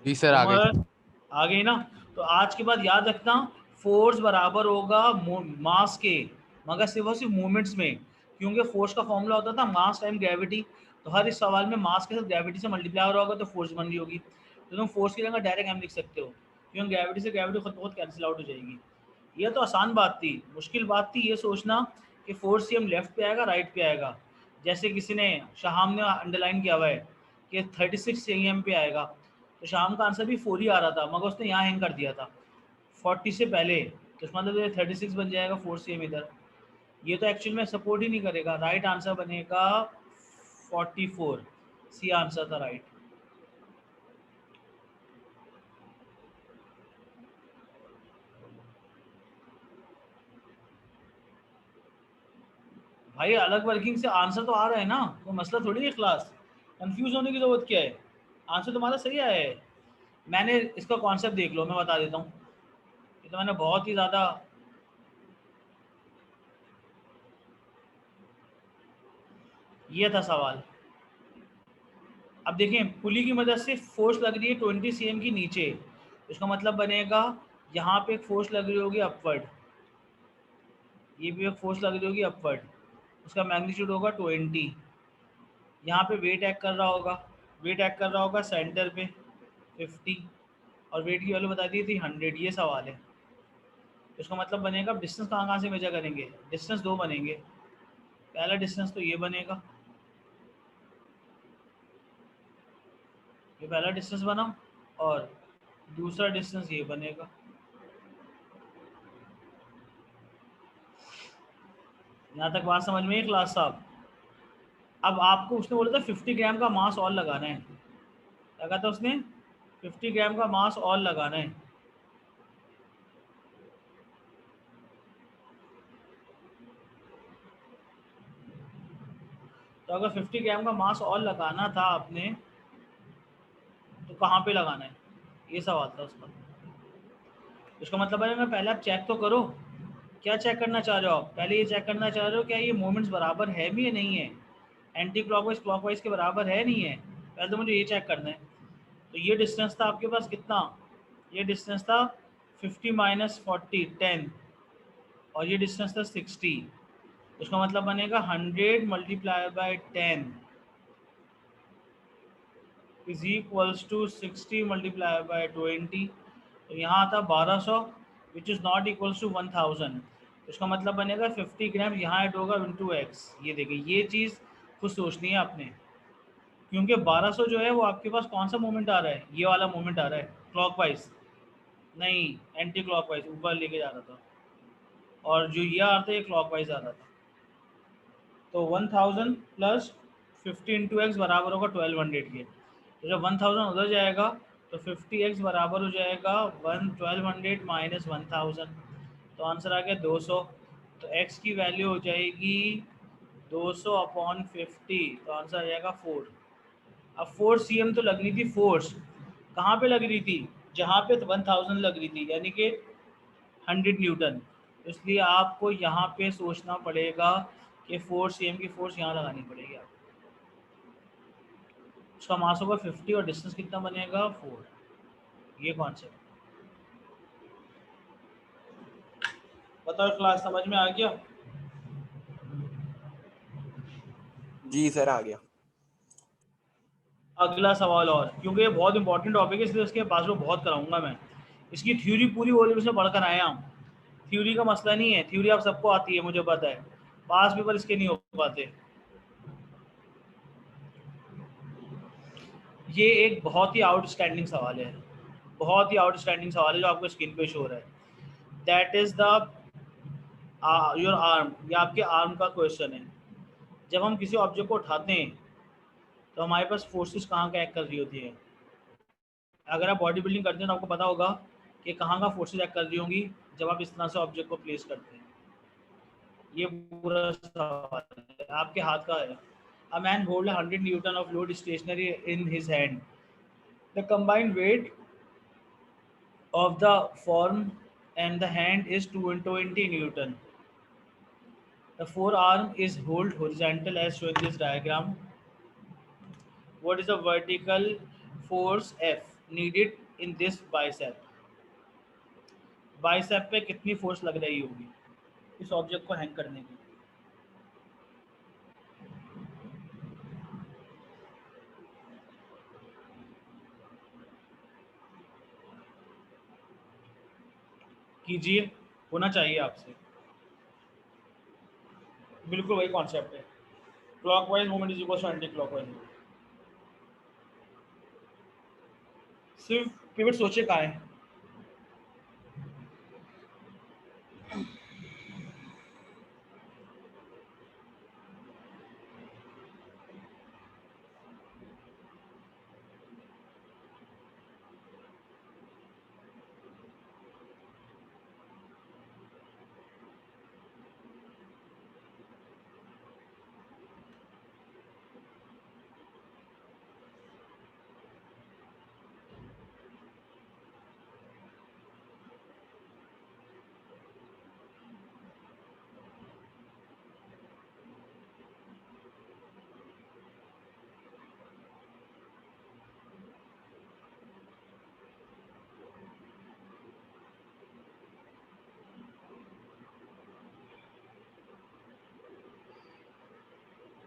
जी सर आ गई। उमर, आ गई ना? तो आज के बाद याद रखना, फोर्स बराबर होगा मास के, मगर सिर्फ और सिर्फ मूवमेंट्स में, क्योंकि फोर्स का फॉर्मूला होता था मास टाइम ग्रेविटी। तो हर इस सवाल में मास के साथ ग्रेविटी से मल्टीप्लाई हो रहा होगा तो फोर्स बन रही होगी। तो तुम फोर्स की जगह डायरेक्ट एम लिख सकते हो, क्योंकि ग्रेविटी से ग्रेविटी खुद बहुत कैंसिल आउट हो जाएगी। ये तो आसान बात थी। मुश्किल बात थी ये सोचना कि फोर्स सी एम लेफ्ट पे आएगा राइट पे आएगा। जैसे किसी ने, शाम ने अंडरलाइन किया हुआ है कि 36 एम पे आएगा, तो शाम का आंसर भी 4 ही आ रहा था, मगर उसने यहाँ हैंग कर दिया था 40 से पहले। तो इसका मतलब ये 36 बन जाएगा 4 cm इधर। ये तो एक्चुअल में सपोर्ट ही नहीं करेगा। राइट आंसर बनेगा 44, सी आंसर था राइट। भाई अलग वर्किंग से आंसर तो आ रहा है ना, तो मसला थोड़ी है क्लास, कंफ्यूज होने की जरूरत क्या है? आंसर तुम्हारा सही आया है। मैंने इसका कॉन्सेप्ट देख लो, मैं बता देता हूँ। ये तो मैंने बहुत ही ज़्यादा, ये था सवाल। अब देखें, पुली की मदद से फोर्स लग रही है 20 cm की नीचे, इसका मतलब बनेगा यहाँ पे एक फोर्स लग रही होगी अपवर्ड, ये भी एक फोर्स लग रही होगी अपवर्ड, उसका मैग्नीट्यूड होगा 20। यहाँ पे वेट एक्ट कर रहा होगा, वेट एक्ट कर रहा होगा सेंटर पे 50, और वेट की वैल्यू बता दी थी 100। ये सवाल है। इसका मतलब बनेगा डिस्टेंस कहाँ कहाँ से मेजर करेंगे, डिस्टेंस दो बनेंगे। पहला डिस्टेंस तो ये बनेगा, ये पहला डिस्टेंस बना, और दूसरा डिस्टेंस ये बनेगा। यहाँ तक बात समझ में है क्लास साहब? अब आपको उसने बोला था 50 ग्राम का मास और लगाना है, लगा था उसने 50 ग्राम का मास और लगाना है। तो अगर 50 ग्राम का मास और लगाना था आपने, तो कहाँ पे लगाना है, ये सवाल था उसका। इसका मतलब है, मैं पहले आप चेक तो करो, क्या चेक करना चाह रहे हो आप? पहले ये चेक करना चाह रहे हो क्या ये मोमेंट्स बराबर है भी या नहीं है, एंटी क्लॉकवाइज क्लॉकवाइज के बराबर है नहीं है, पहले तो मुझे ये चेक करना है। तो ये डिस्टेंस था आपके पास कितना, ये डिस्टेंस था 50 माइनस 40 10, और ये डिस्टेंस था 60। उसका मतलब बनेगा 100 multiply by 10 is equals to 60 multiply by 20। तो यहाँ आता 1200 which is not equals to 1000। उसका मतलब बनेगा 50 ग्राम यहाँ ऐड होगा इंटू एक्स। ये देखिए, ये चीज़ खुद सोचनी है आपने, क्योंकि 1200 जो है वो आपके पास कौन सा मोमेंट आ रहा है, ये वाला मोमेंट आ रहा है क्लॉकवाइज, नहीं एंटी क्लॉकवाइज ऊपर लेके जा रहा था, और जो ये आ रहा था ये क्लॉकवाइज आ रहा था। तो 1000 प्लस 50 इंटू एक्स बराबर होगा 1200 के। तो जब 1000 उधर जाएगा तो 50x बराबर हो जाएगा 1200 माइनस 1000, तो आंसर आ गया 200। तो x की वैल्यू हो जाएगी 200 अपॉन 50, तो आंसर आ जाएगा 4। अब 4 cm तो लग रही थी फोर्स, कहाँ पे लग रही थी, जहाँ पे 1000 लग रही थी, यानी कि 100 न्यूटन। इसलिए आपको यहाँ पे सोचना पड़ेगा कि 4 cm की फोर्स यहाँ लगानी पड़ेगी आपको। उसका मास होगा 50 और डिस्टेंस कितना बनेगा 4। ये कॉन्सेप्ट बताओ क्लास, समझ में आ गया? जी सर आ गया। अगला सवाल, और क्योंकि ये बहुत इंपॉर्टेंट टॉपिक है इसलिए इसके पास में बहुत कराऊंगा मैं। इसकी थ्योरी पूरी वॉल्यूम से पढ़कर आया हूँ, थ्योरी का मसला नहीं है, थ्योरी आप सबको आती है मुझे पता है, पास पेपर इसके नहीं हो पाते। ये एक बहुत ही आउटस्टैंडिंग सवाल है, बहुत ही आउटस्टैंडिंग सवाल है जो आपको स्क्रीन पे शो हो रहा है। That is the your arm, ये आपके आर्म का क्वेश्चन है। जब हम किसी ऑब्जेक्ट को उठाते हैं तो हमारे पास फोर्सेस कहाँ का एक्ट कर रही होती है। अगर आप बॉडी बिल्डिंग करते हैं तो आपको पता होगा कि कहाँ का फोर्सेस एक्ट कर रही होंगी जब आप इस तरह से ऑब्जेक्ट को प्लेस करते हैं। ये पूरा सवाल है, आपके हाथ का है। A man hold 100 newton of load stationary in his hand, the combined weight of the form and the hand is 220 Newton. The forearm is held horizontal as shown in this diagram. What is the vertical force F needed in this bicep? Bicep पे कितनी force लग रही होगी इस object को hang करने की? कीजिए, होना चाहिए आपसे। बिल्कुल वही कॉन्सेप्ट है, clockwise movement is equal to anti clockwise. सिर्फ पिवट सोचे कहाँ है।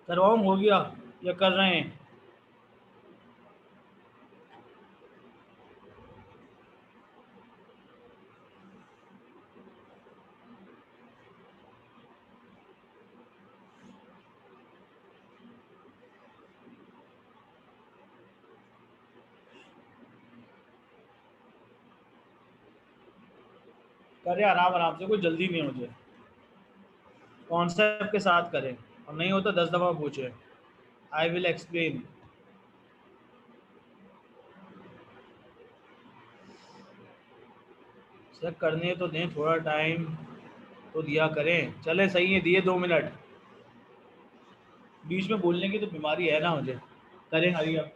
करवाऊँ, हो गया या कर रहे हैं? करें आराम आराम से, कोई जल्दी नहीं है मुझे। कॉन्सेप्ट के साथ करें, और नहीं होता 10 दफ़ा पूछे। I will explain. सर करने तो दें, थोड़ा टाइम तो दिया करें। चले सही है, दिए 2 मिनट। बीच में बोलने की तो बीमारी है ना मुझे। करें हरी अब।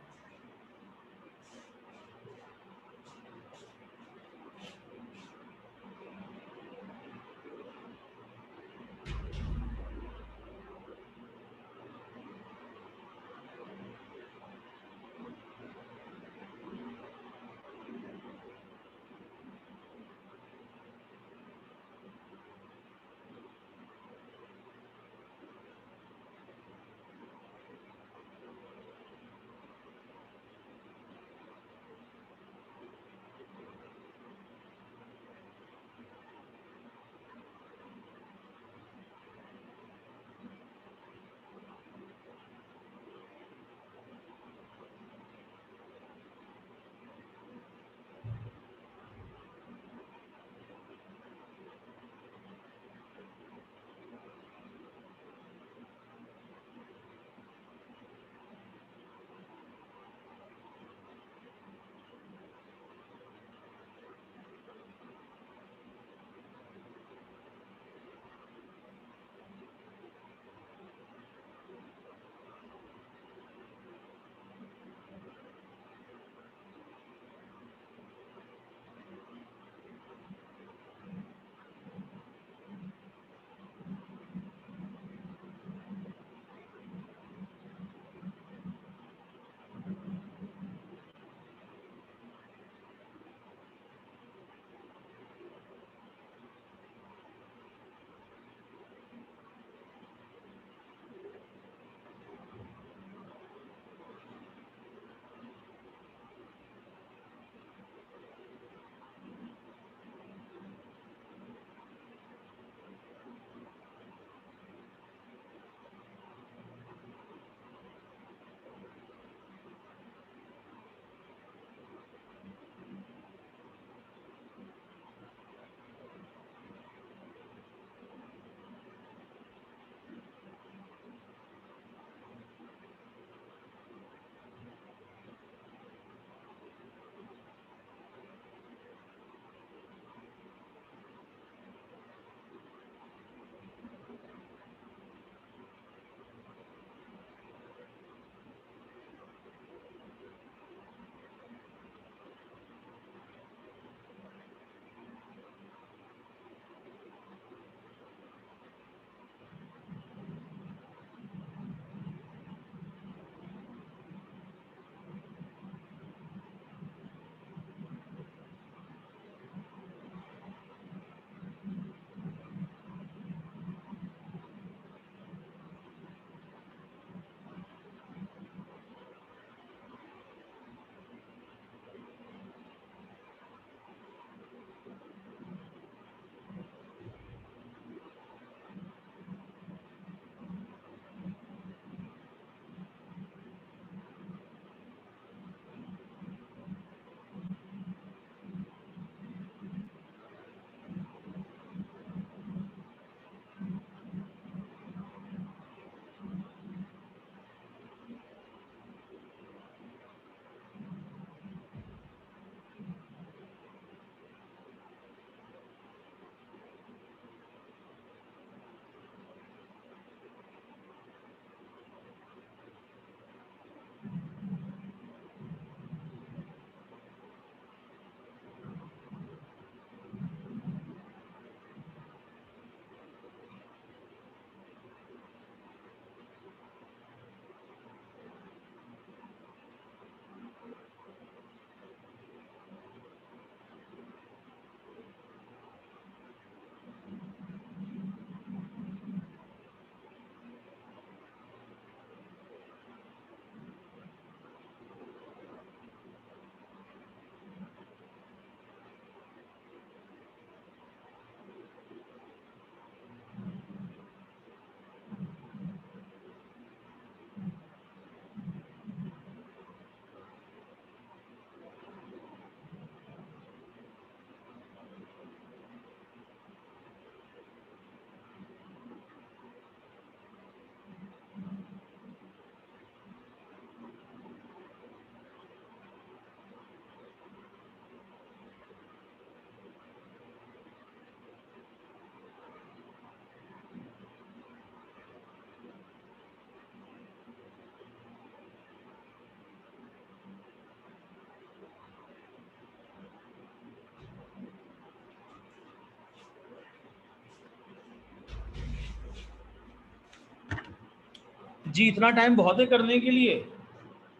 जी इतना टाइम बहुत है करने के लिए।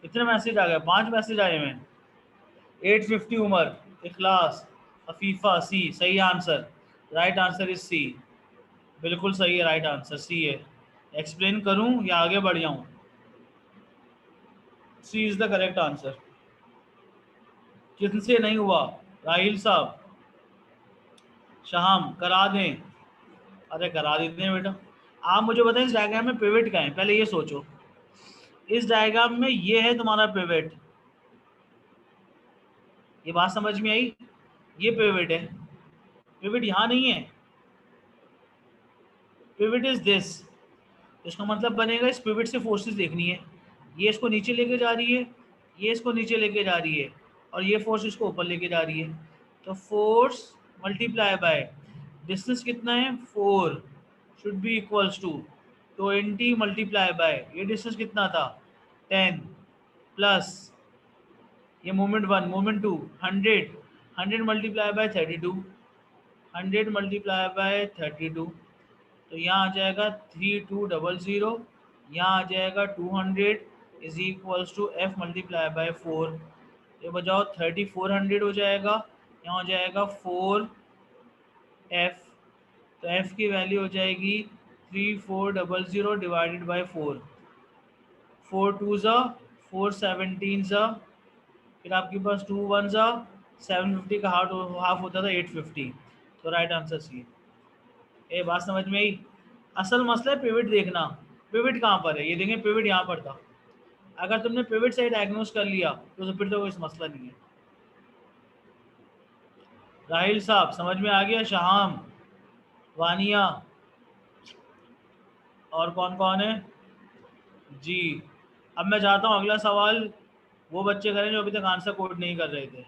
कितने मैसेज आ गए? 5 मैसेज आए हैं। 850 उमर, इखलास, अफीफा, सी सही answer. Right answer is C. बिल्कुल सही है, राइट आंसर सी है। एक्सप्लेन करूं या आगे बढ़ जाऊं? सी इज द करेक्ट आंसर। किनसे नहीं हुआ? राहिल साहब, शाम करा दें। अरे करा देते हैं बेटा। आप मुझे बताएं इस डायग्राम में पिवट का है, पहले ये सोचो। इस डायग्राम में ये है तुम्हारा पिवट, ये बात समझ में आई? ये पिवट है, पिवट यहाँ नहीं है, पिवट इज दिस। इसका मतलब बनेगा इस पिवट से फोर्सेस देखनी है। ये इसको नीचे लेके जा रही है, ये इसको नीचे लेके जा रही है, और ये फोर्स इसको ऊपर लेके जा रही है। तो फोर्स मल्टीप्लाई बाय डिस्टेंस कितना है 4 should be equals to 20 multiply by ये डिस्टेंस कितना था 10 प्लस ये moment 1 moment 2 100 multiply by 32 100 multiply by 32 तो यहाँ आ जाएगा 3200, यहाँ आ जाएगा 200 is equals to F multiply by 4। ये बजाओ 3400 हो जाएगा, यहाँ हो जाएगा 4 एफ। तो एफ की वैल्यू हो जाएगी 3400 डिवाइडेड बाय 4। 4 2 ज़ा 4 17 ज़ा, फिर आपके पास 2 1 ज़ा 750 का हाफ होता था 850। तो राइट आंसर सी। ये बात समझ में आई? असल मसला है पिवट देखना। पिवट कहाँ पर है ये देखें, पिवट यहाँ पर था। अगर तुमने पिवट से डायग्नोस कर लिया तो फिर तो कोई मसला नहीं है। राहिल साहब समझ में आ गया? शाम, वानिया, और कौन कौन है जी? अब मैं चाहता हूँ अगला सवाल वो बच्चे करें जो अभी तक आंसर कोड नहीं कर रहे थे।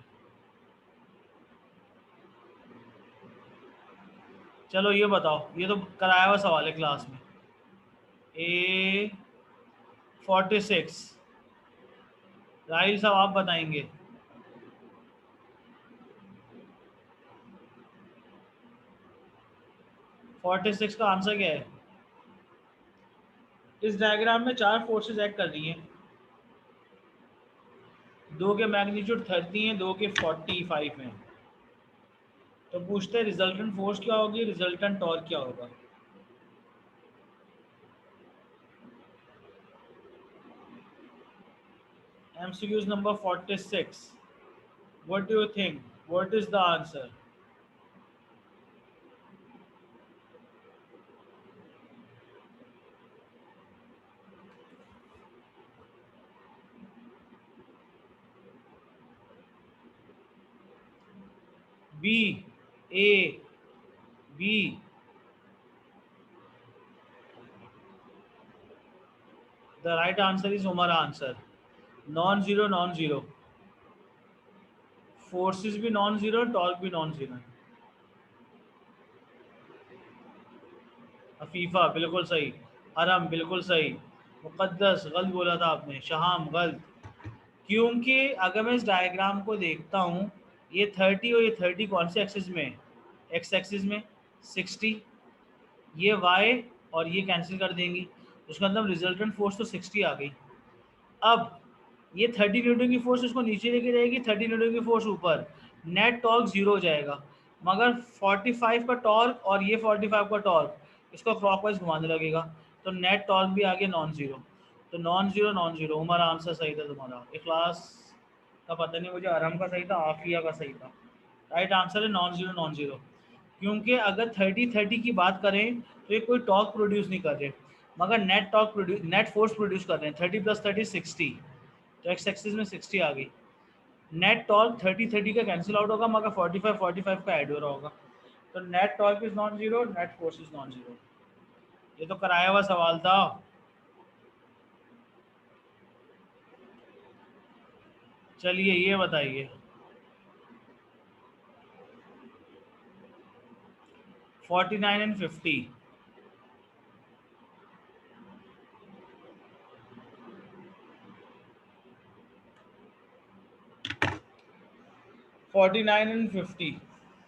चलो ये बताओ, ये तो कराया हुआ सवाल है क्लास में। A46, राहिल साहब आप बताएंगे। A46 का आंसर क्या है? इस डायग्राम में 4 फोर्सेस एक्ट कर रही हैं, 2 के मैग्नीट्यूड 30 हैं, 2 के 45 हैं। तो पूछते हैं रिजल्टेंट फोर्स क्या होगी, रिजल्टेंट टॉर्क क्या होगा? MCQs number 46. What do you think? What is the answer? B, A, B. The right answer is Umar answer. Non-zero, non-zero. Forces भी non-zero, torque भी non-zero. अफीफा बिल्कुल सही, हरम बिल्कुल सही, मुकद्दस गलत बोला था आपने, शहाम गलत। क्योंकि अगर मैं इस डायग्राम को देखता हूँ, ये 30 और ये 30 कौन से एक्सिस में? एक्स एक्सिस में। 60 ये y और ये कैंसिल कर देंगी, उसका मतलब रिजल्टेंट फोर्स तो 60 आ गई। अब ये 30 न्यूटन की फोर्स उसको नीचे लेके जाएगी, 30 न्यूटन की फोर्स ऊपर, नेट टॉर्क 0 हो जाएगा। मगर 45 का टॉर्क और ये 45 का टॉर्क इसको क्लॉकवाइज घुमाने लगेगा, तो नेट टॉर्क भी आ गया नॉन जीरो। तो नॉन जीरो नॉन जीरो, हमारा आंसर सही था तुम्हारा। इखलास का पता नहीं मुझे, अरम का सही था, आफिया का सही था। राइट आंसर है नॉन जीरो नॉन जीरो। क्योंकि अगर 30 की बात करें तो ये कोई टॉर्क प्रोड्यूस नहीं कर रहे, मगर net torque produce, net force produce कर रहे हैं। 30 + 30 60, तो एक्स एक्सिस में 60 आ गई। नेट टॉर्क 30 का कैंसिल आउट होगा, मगर 45 का ऐड हो रहा होगा। तो net torque is non zero, net force is non zero. ये तो कराया हुआ सवाल था। चलिए ये बताइए, 49 and 50,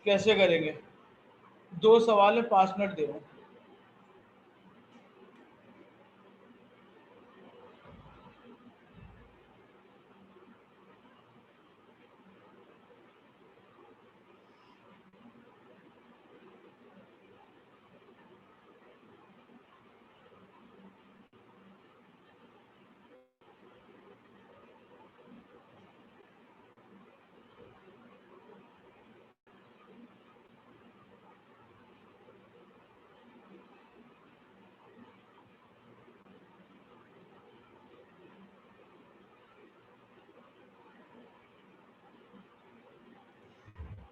कैसे करेंगे? 2 सवाल है, 5 मिनट दे रहा हूँ।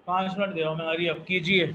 5 मिनट दे रहा हूँ मैं, हरी अब कीजिए।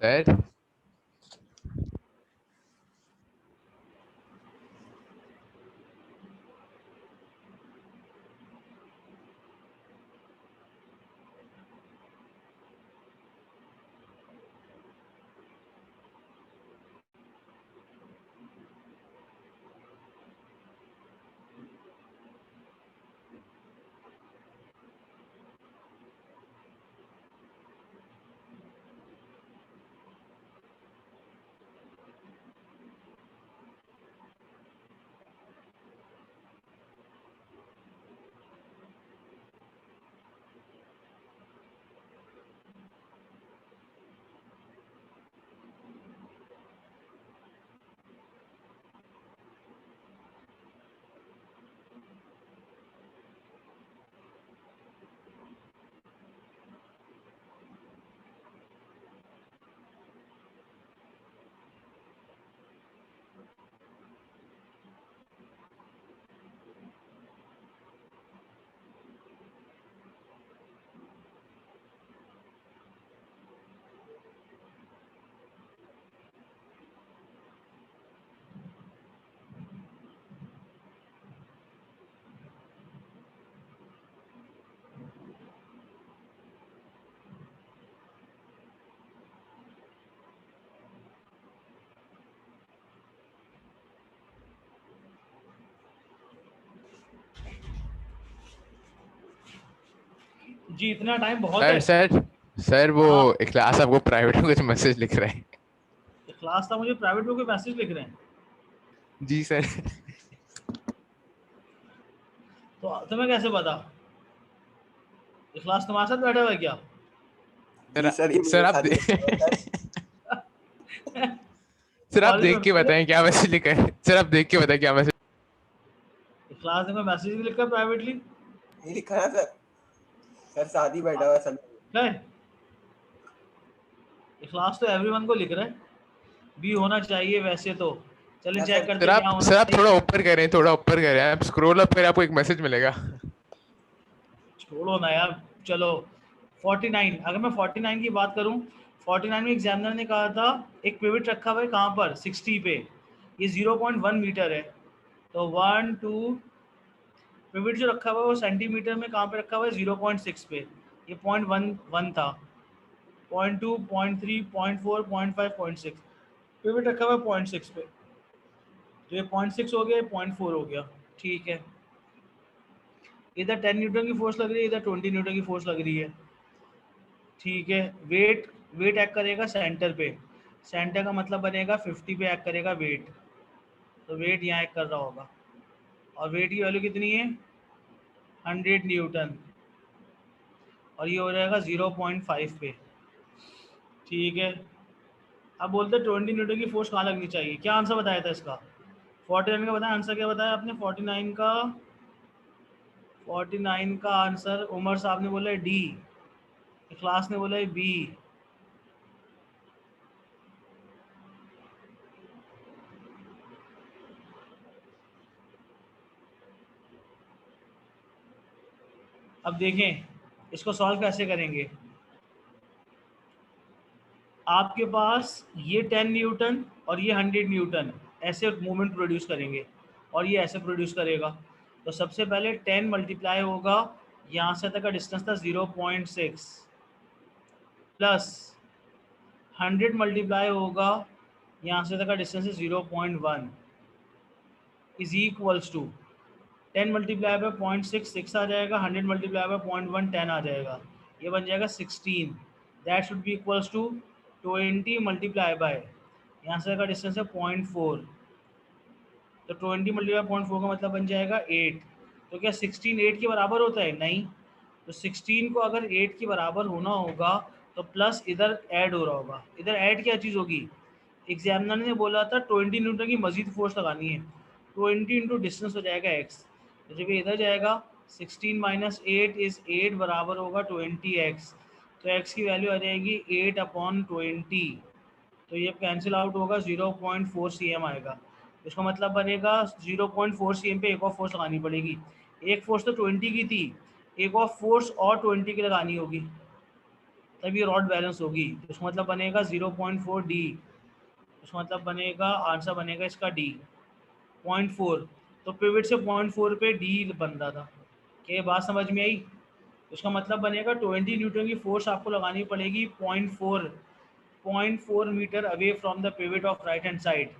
सर जी इतना टाइम बहुत सर है। सर सर वो हाँ क्लास आपको प्राइवेट में कुछ मैसेज लिख रहा है। क्लास था, मुझे प्राइवेट में कोई मैसेज लिख रहे हैं। जी सर। तो तुम्हें कैसे पता? क्लास तुम्हारे साथ बैठा हुआ है क्या? जी सर, ये सर मेरे आप साथ ही बैठा हुआ है सर। सर आप कॉलेज में देख के बैठे बताएं क्या मैसेज लिखा है, सर आप देख के बताएं क्या मैसेज। क्लास में कोई मैसेज भी लिखा प्राइवेटली? ये लिखा है सर, सर साथ ही बैठा हुआ है सर। है क्लास तो एवरीवन को लिख रहा है, भी होना चाहिए वैसे तो। चलिए क्या चेक सर? करते हैं क्या होना सर आप थोड़ा चाहिए। ऊपर करें, थोड़ा ऊपर करें, आप स्क्रॉल अप करें, आपको एक मैसेज मिलेगा। छोड़ो ना यार। चलो 49, अगर मैं 49 की बात करूं, 49 में एग्जामिनर ने कहा था एक पिवट रखा हुआ है कहाँ पर, 60 पे, ये 0.1 मीटर है। तो 1 2 पिवट जो रखा हुआ है वो सेंटीमीटर में कहाँ पे रखा हुआ है, 0.6 पे। ये 0.11 था, 0.2 0.3 0.4 0.5 0.6, पिवट रखा हुआ है 0.6 पे। तो ये 0.6 हो गया, 0.4 हो गया। ठीक है, इधर 10 न्यूटन की फोर्स लग रही है, इधर 20 न्यूटन की फोर्स लग रही है। ठीक है, वेट वेट एक्ट करेगा सेंटर पे, सेंटर का मतलब बनेगा 50 पे एक्ट करेगा वेट। तो वेट यहाँ एक्ट कर रहा होगा, और वेट की वैल्यू कितनी है, 100 न्यूटन, और ये हो जाएगा 0.5 पे। ठीक है, अब बोलते हैं 20 न्यूटन की फोर्स कहाँ लगनी चाहिए, क्या आंसर बताया था इसका? 49 का बताया आंसर, क्या बताया आपने? 49 का आंसर उमर साहब ने बोला है डी, क्लास ने बोला है बी। अब देखें इसको सॉल्व कैसे करेंगे। आपके पास ये 10 न्यूटन और ये 100 न्यूटन ऐसे मूवमेंट प्रोड्यूस करेंगे, और ये ऐसे प्रोड्यूस करेगा। तो सबसे पहले 10 मल्टीप्लाई होगा, यहाँ से तक का डिस्टेंस था 0.6, प्लस 100 मल्टीप्लाई होगा, यहाँ से तक का डिस्टेंस है 0.1, is equals to 10 multiply by 0.6 आ जाएगा, 100 मल्टीप्लाई बाय 0.1 10 आ जाएगा, ये बन जाएगा 16। That should be equals to 20 multiply by, यहाँ से का डिस्टेंस है 0.4, तो 20 मल्टीप्लाई 0.4 का मतलब बन जाएगा 8। तो क्या 16 8 के बराबर होता है? नहीं। तो 16 को अगर 8 के बराबर होना होगा तो प्लस इधर ऐड हो रहा होगा। इधर ऐड क्या चीज़ होगी? एग्जामिनर ने बोला था 20 न्यूटन की मजीद फोर्स लगानी है, 20 इंटू डिस्टेंस हो जाएगा x। तो जब ये इधर जाएगा 16 माइनस 8 इज 8 बराबर होगा 20x। तो x की वैल्यू आ जाएगी 8/20। तो ये कैंसिल आउट होगा, 0.4 cm आएगा। इसका मतलब बनेगा 0.4 cm पे एक और फोर्स लगानी पड़ेगी। एक फोर्स तो 20 की थी, एक और फोर्स और 20 की लगानी होगी, तब ये रॉड बैलेंस होगी। तो इसका मतलब बनेगा 0.4 डी, उसका मतलब बनेगा, आंसर बनेगा इसका डी 0.4। तो पिवट से 0.4 पे डी बन रहा था। क्या ये बात समझ में आई? उसका मतलब बनेगा 20 न्यूटन की फोर्स आपको लगानी पड़ेगी 0.4 metre away from the pivot of right hand side,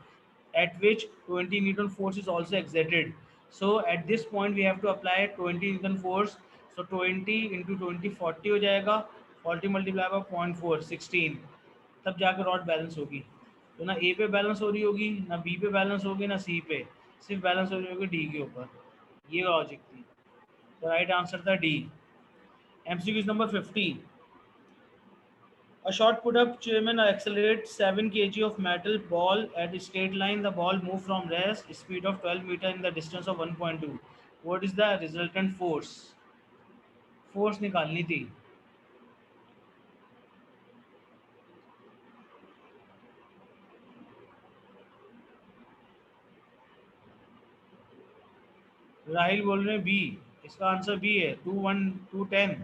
at which 20 Newton force is also exerted. So at this point we have to apply 20 Newton force. So 20 into 20 40 हो जाएगा, 40 मल्टीप्लाई बाय 0.4 16, तब जाकर rod balance होगी। तो ना ए पे balance हो रही होगी, ना बी पे बैलेंस होगी, ना सी पे, सिर्फ बैलेंस हो रही होगी डी के ऊपर। ये लॉजिक थी, तो राइट आंसर था D. MCQ number 15। A shot put up chairman accelerates 7 kg of metal ball at a straight line. The ball moved from rest speed of 12 meter in the distance of 1.2. What is the resultant force? Force निकालनी थी। राहिल बोल रहे हैं B, इसका answer B है, 210।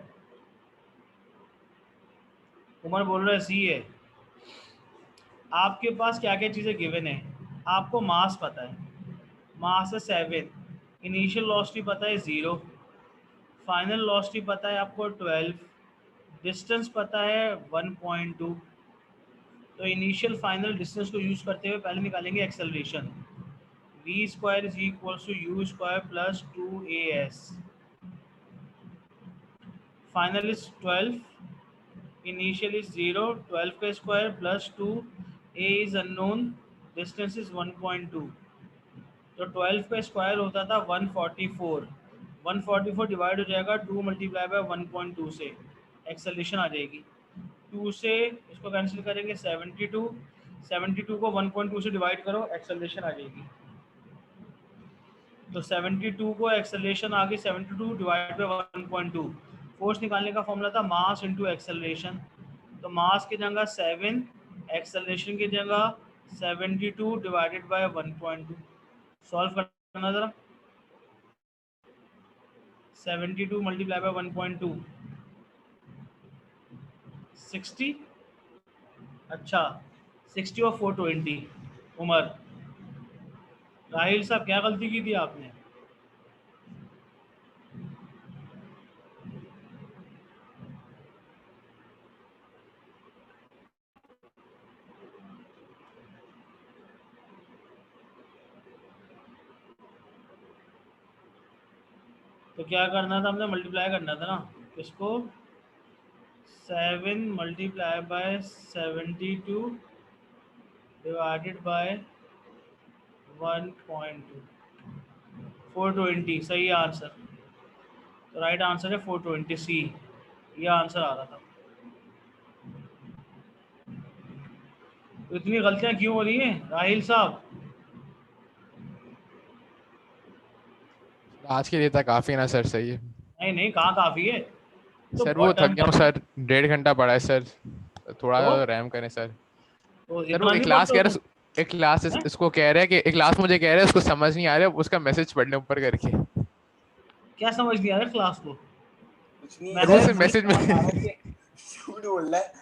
उमर बोल रहा है सी है। आपके पास क्या क्या चीज़ें गिवन है? आपको मास पता है, मास है 7, इनिशियल वेलोसिटी पता है 0, फाइनल वेलोसिटी पता है आपको 12, डिस्टेंस पता है 1.2। तो इनिशियल फाइनल डिस्टेंस को यूज़ करते हुए पहले निकालेंगे acceleration, v square is equal to u square plus 2as। Final is 12, initial is 0, 12 का square plus 2, a is unknown, distance is 1.2। तो 12 का स्क्वायर होता था 144, 144 डिवाइड हो जाएगा 2 मल्टीप्लाई बाय 1.2 से, एक्सेलेरेशन आ जाएगी। 2 से इसको कैंसिल करेंगे 72, 72 को 1.2 से डिवाइड करो, एक्सेलेरेशन आ जाएगी। तो 72 को एक्सेलरेशन आ गई 72 डिवाइड बाय 1.2। फोर्स निकालने का फॉर्मूला था मास इनटू एक्सेलरेशन। तो मास की जगह 7, एक्सेलरेशन की जगह 72 डिवाइडेड बाय 1.2। सॉल्व करना जरा। 72 मल्टीप्लाई बाय 1.2 60। अच्छा 60 और 420। उमर, राहिल साहब क्या गलती की थी आपने? तो क्या करना था हमने? मल्टीप्लाई करना था ना किसको? 7 मल्टीप्लाई बाय 72 डिवाइडेड बाय 1.2, 420 सही आंसर। तो राइट आंसर है 420 सी, ये आंसर आ रहा था। तो इतनी गलतियां क्यों हो रही हैं राहिल साहब? आज के लिए था काफी ना सर, सही है। नहीं नहीं, कहाँ काफ़ी है, तो सर वो बहुत थक टाइम गया हूँ पढ़ा। सर, 1.5 घंटा पढ़ा है सर, थोड़ा तो रैम करें सर। तो सर वो इतना एक नहीं क्लास पढ़ते हो कह तुम? रहा है, एक क्लास हैं? इसको कह रहा है कि एक क्लास मुझे कह रहा है उसको समझ नहीं आ रहा है, उसका मैसेज पढ़ ले ऊपर करके। क्या समझ नहीं आ रहा क्लास को? कुछ नहीं सर वो यार, मैसेज उसे समझ। समझ मैसेज में आ रहा है में कि झूठ बोल रहा है।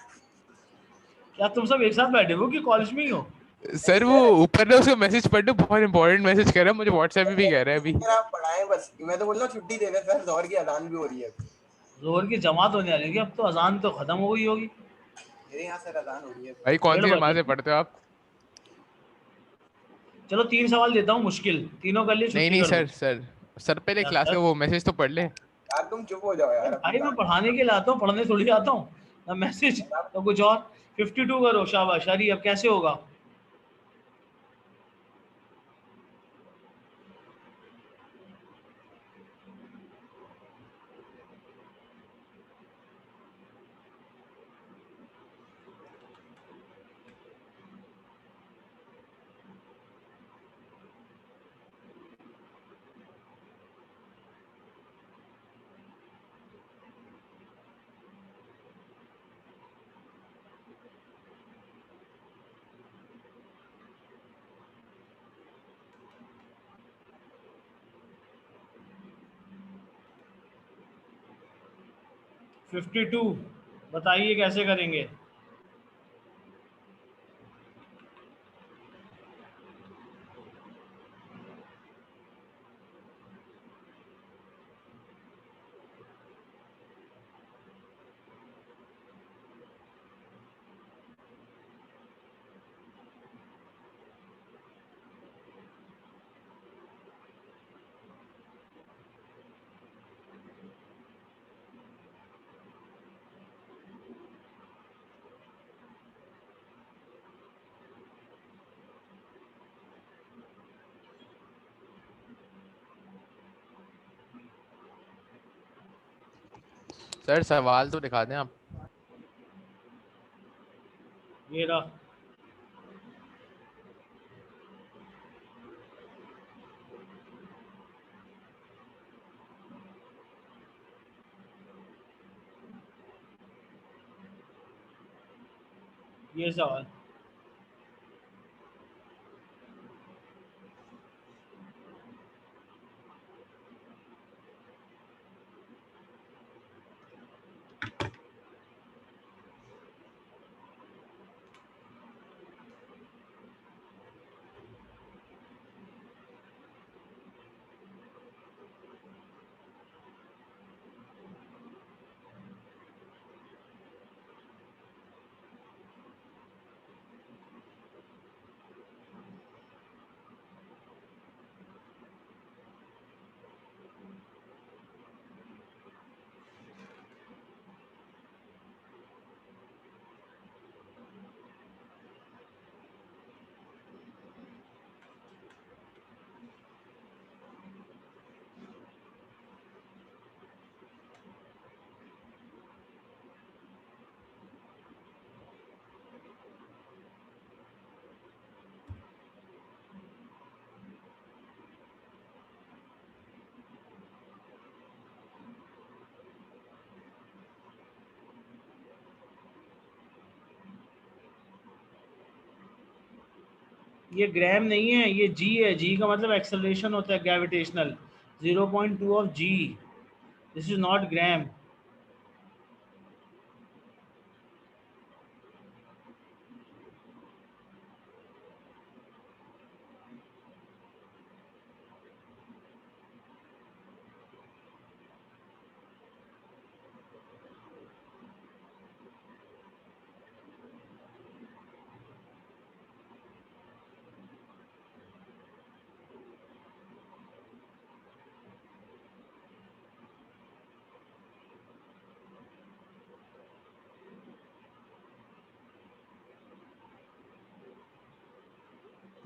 क्या तुम सब एक साथ बैठे हो कि कॉलेज में ही हो? नहीं सर वो सर, ऊपर ना उसको मैसेज पढ़ लो, बहुत इंपॉर्टेंट मैसेज कर रहा है, मुझे व्हाट्सएप में भी कह रहा है अभी। आप पढ़ाएं बस, मैं तो बोल रहा हूँ छुट्टी दे दे सर, जोहर की अजान भी हो रही है। जोहर की जमात होने वाली है, अब तो अजान तो खत्म हो गई होगी। मेरे यहाँ सर अजान हो रही है। भाई कौन 1:30 सी बजे। नमाजें पढ़ते हो आप? चलो 3 सवाल देता हूँ मुश्किल, तीनों कर लिए नहीं छुट्टी नहीं कर दो। सर, सर पहले क्या क्लास का सर? वो मैसेज तो पढ़ ले। यार तुम चुप हो जाओ अरे यार अपनी भाई मैं बात। पढ़ाने के लिए आता हूँ, पढ़ने थोड़ी आता हूँ ना। मैसेज आप तो कुछ और। 52 करो, शाबाश। अरे अब कैसे होगा? फिफ्टी टू, बताइए कैसे करेंगे? सर सवाल तो दिखा दें आप। ये रहा। ये सवाल। ये ग्राम नहीं है, ये जी है। जी का मतलब एक्सेलरेशन होता है gravitational, 0.2 of g. This is not gram.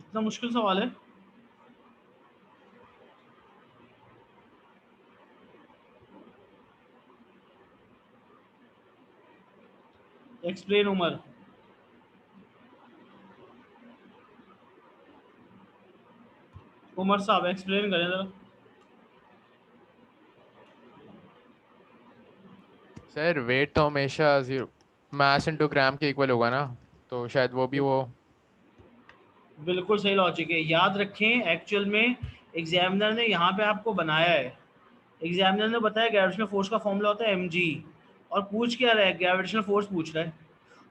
इतना मुश्किल सवाल है? एक्सप्लेन उमर। उमर साहब एक्सप्लेन करें जरा। सर वेट तो हमेशा जीरो मास इनटू ग्राम के इक्वल होगा ना, तो शायद वो भी वो। बिल्कुल सही लॉजिक है। याद रखें, एक्चुअल में एग्जामिनर ने यहाँ पे आपको बनाया है। एग्जामिनर ने बताया ग्रेविटेशनल फोर्स का फॉर्मूला होता है mg, और पूछ क्या रहा है? ग्रेविटेशनल फोर्स पूछ रहा है।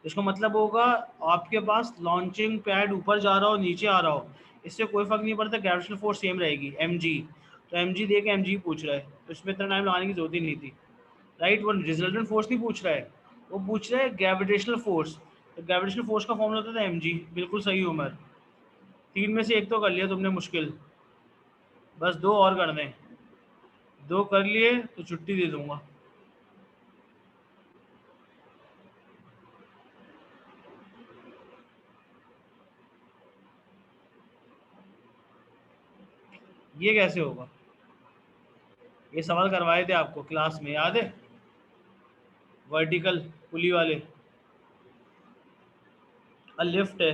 इसका मतलब होगा आपके पास लॉन्चिंग पैड ऊपर जा रहा हो नीचे आ रहा हो, इससे कोई फर्क नहीं पड़ता, ग्रेविटेशनल फोर्स सेम रहेगी mg। तो mg दे के mg पूछ रहा है, तो इसमें इतना टाइम लगाने की जरूरत ही नहीं थी। राइट, वो रिजल्टेंट फोर्स नहीं पूछ रहा है, वो पूछ रहा है ग्रेविटेशनल फोर्स। तो ग्रेविटेशनल फोर्स का फॉर्मूला होता है mg। बिल्कुल सही उमर। 3 में से 1 तो कर लिया तुमने मुश्किल, बस 2 और कर दें। 2 कर लिए तो छुट्टी दे दूंगा। ये कैसे होगा? ये सवाल करवाए थे आपको क्लास में, याद है? वर्टिकल पुली वाले। लिफ्ट है।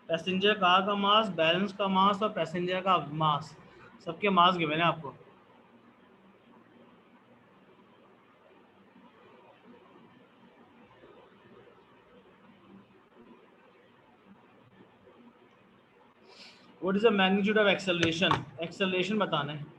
पैसेंजर कार का मास, बैलेंस का मास और पैसेंजर का मास, सबके मास गिवन है आपको। What is the magnitude of acceleration? Acceleration बताना है।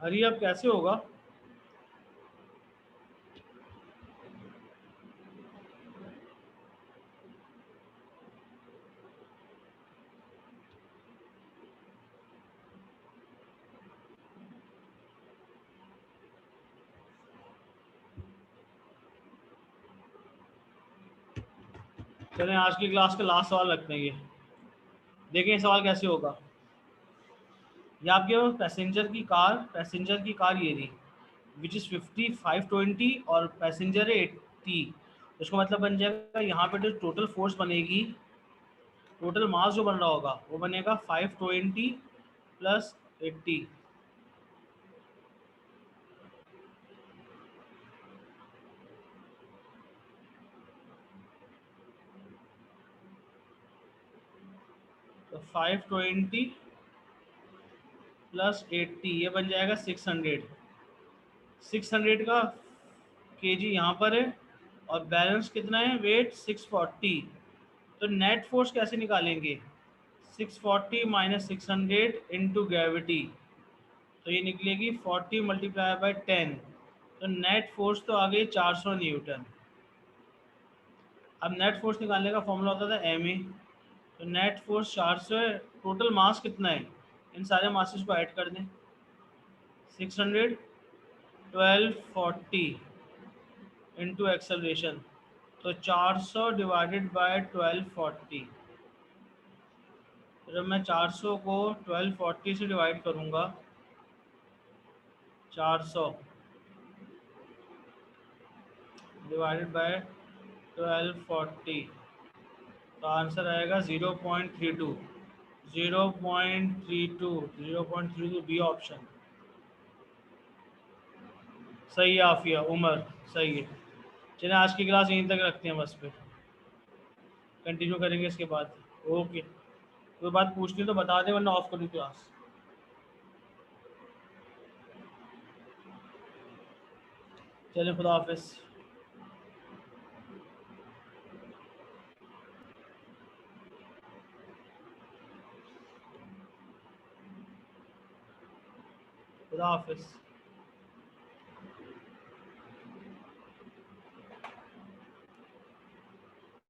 अरे अब कैसे होगा? चलें आज की क्लास का लास्ट सवाल रखते हैं। ये देखें ये सवाल कैसे होगा। ये आपके पैसेंजर की कार ये रही विच इज़ 520 और पैसेंजर है 80। उसका मतलब बन जाएगा यहाँ पे जो टोटल फोर्स बनेगी, टोटल मास जो बन रहा होगा वो बनेगा 520 प्लस 80। तो 520 प्लस 80 ये बन जाएगा 600। 600 का केजी यहाँ पर है और बैलेंस कितना है, वेट 640। तो नेट फोर्स कैसे निकालेंगे, 640 माइनस 600 इंटू ग्रेविटी, तो ये निकलेगी 40 मल्टीप्लाई बाय 10। तो नेट फोर्स तो आ गई 400 न्यूटन। अब नेट फोर्स निकालने का फॉर्मूला होता था एम ए, तो नेट फोर्स 400 है। टोटल मास कितना है, इन सारे मासेस को ऐड कर दें, 600 1240 इंटू एक्सेलरेशन, तो 400 डिवाइडेड बाय 1240। जब मैं 400 को 1240 से डिवाइड करूँगा, 400 डिवाइडेड बाय 1240, तो आंसर आएगा 0.32। 0.32 बी ऑप्शन सही है। आफिया उमर सही है। चलिए आज की क्लास यहीं तक रखते हैं, बस फिर कंटिन्यू करेंगे इसके बाद। ओके, कोई बात पूछनी तो बता दें वरना ऑफ कर दूँ क्लास। चलिए खुदा हाफिज़। खुदा हाफिज़।